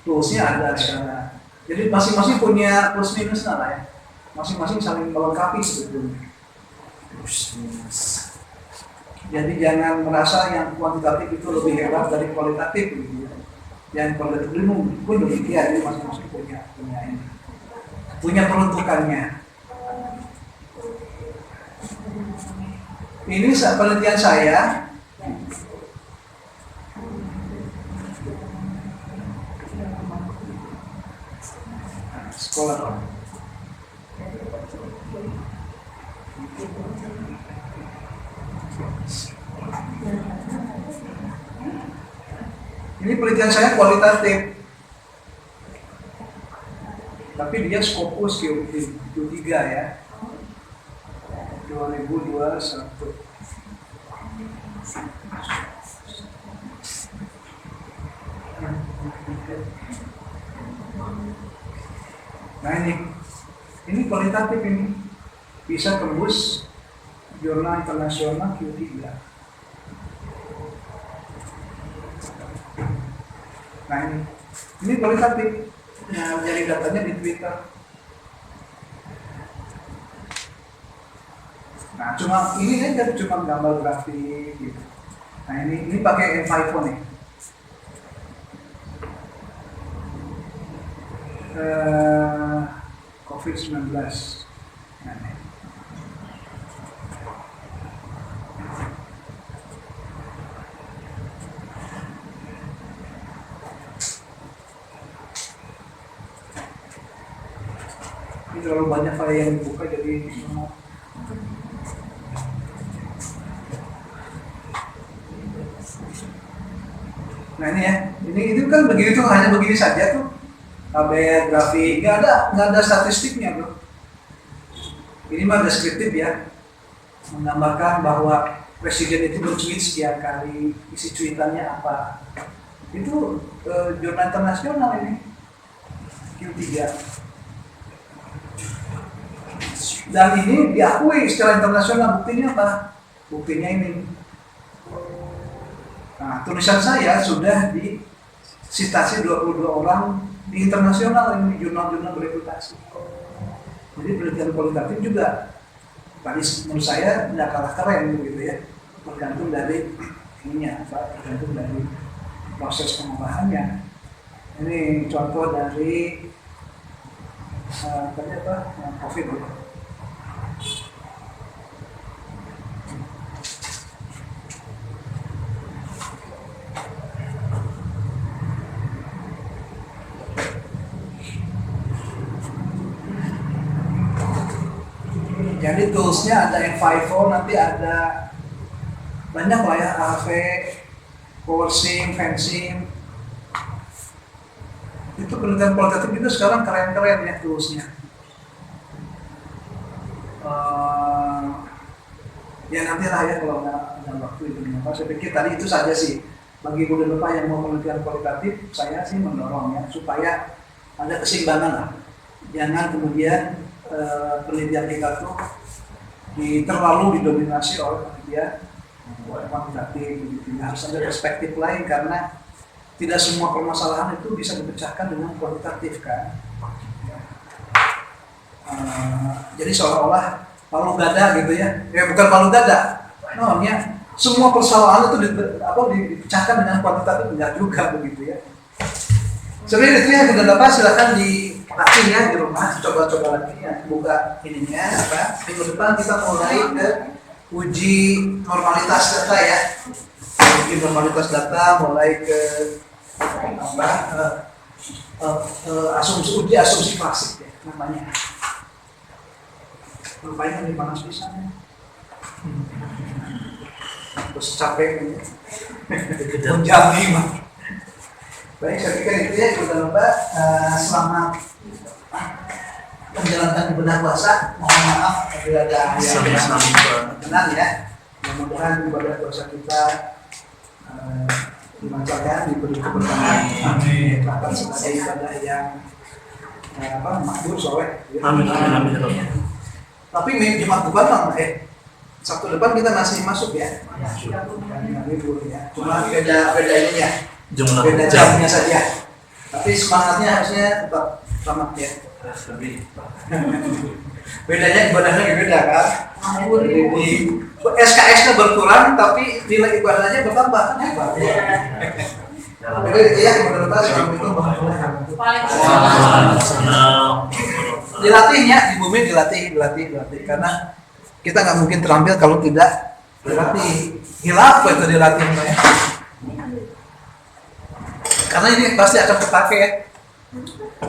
toolsnya ada sekarang. Jadi masing-masing punya plus minusnya lah ya. Masing-masing saling melengkapi sebetulnya. Jadi jangan merasa yang kuantitatif itu lebih hebat dari kualitatif gitu ya. Yang kualitatif pun demikian, jadi masing-masing punya peruntukannya. Ini penelitian saya. Sekolah. Ini penelitian saya kualitatif, tapi dia Scopus Q3 ya, 2021. Nah ini kualitatif, ini bisa tembus jurnal internasional Q3. Nah ini kualitatif, nah, jadi datanya di Twitter. Nah ini aja cuma gambar grafik gitu. Nah ini pakai N54 nih. COVID-19. Nah, ini terlalu banyak file yang dibuka jadi semua. Nah ini ya, ini itu kan begitu, hanya begini saja tuh, tabel grafik, nggak ada statistiknya bro. Ini mah deskriptif ya, menggambarkan bahwa presiden itu bertweet sekian kali, isi tweetannya apa. Itu jurnal internasional ini Q3. Dan ini diakui secara internasional, buktinya apa? Buktinya ini. Nah, tulisan saya sudah disitasi 22 orang di internasional, ini jurnal-jurnal bereputasi. Jadi penelitian kualitatif juga tadi menurut saya tidak kalah keren begitu ya. Tergantung dari ininya, tergantung dari proses pengembangannya. Ini contoh dari tadi apa? COVID ya. Jadi toolsnya ada N5O, nanti ada banyak lah ya, AV, forcing, fencing. Itu penelitian kualitatif itu sekarang keren-keren ya toolsnya. Ya nanti lah ya kalau ada waktu itu. Saya pikir tadi itu saja sih. Bagi guru Bapak yang mau penelitian kualitatif, saya sih mendorong ya supaya ada keseimbangan lah. Jangan kemudian penelitian kita tuh terlalu didominasi oleh penelitian kuantitatif, harus ada perspektif lain karena tidak semua permasalahan itu bisa dipecahkan dengan kuantitatif kan. Jadi seolah-olah palu gada gitu ya, bukan palu gada, semua persoalan itu dipecahkan dengan kuantitatif, enggak juga begitu ya. Sebenarnya itu ya sudah dapat, silakan dilatih ya di rumah, coba-coba lagi ya, buka ininya apa. Minggu depan kita mulai ke uji normalitas data ya, uji normalitas data, mulai ke uji asumsi klasik ya namanya. Rupanya lebih panas bisa ya. Terus capek ya. Menjami mah. Baik, saya pikir itu ya, sudah Mbak. Selamat menjalankan ibadah puasa. Mohon maaf apabila ada yang benar ya. Mudah-mudahan ibadah puasa kita dimancarkan, diberi keberkahan. Amin. Bahkan sebagai ibadah yang makbul soleh. Amin. Amin. Tapi Jumat bukan Sabtu depan kita masih masuk ya. Libur ya. Cuma beda ini ya. Beda jamnya saja. Tapi semangatnya harusnya tetap sama ya. Bedanya ibadahnya beda kan. Jadi SKS-nya berkurang tapi nilai ibadahnya bertambah. Jadi ya kemudian dilatihnya di bumi dilatih karena kita nggak mungkin terampil kalau tidak dilatih. Hilaf itu dilatih ya. Karena ini pasti akan kepake ya.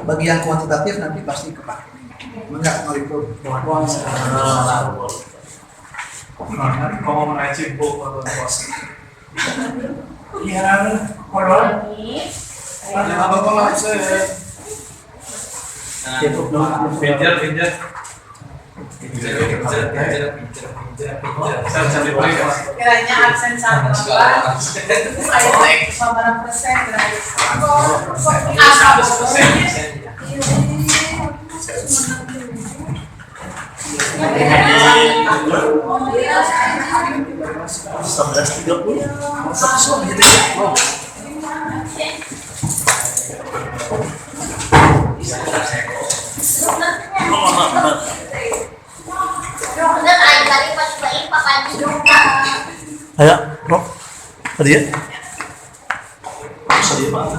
Bagi yang kuantitatif nanti pasti kepake. Enggak mau itu. Kalau mau naik buku bos. Iya, kolon. Apa kolon pinjar. Kiranya absen satu ayo berapa persen Ayo, Rob. Tadi ya? Tadi Pak.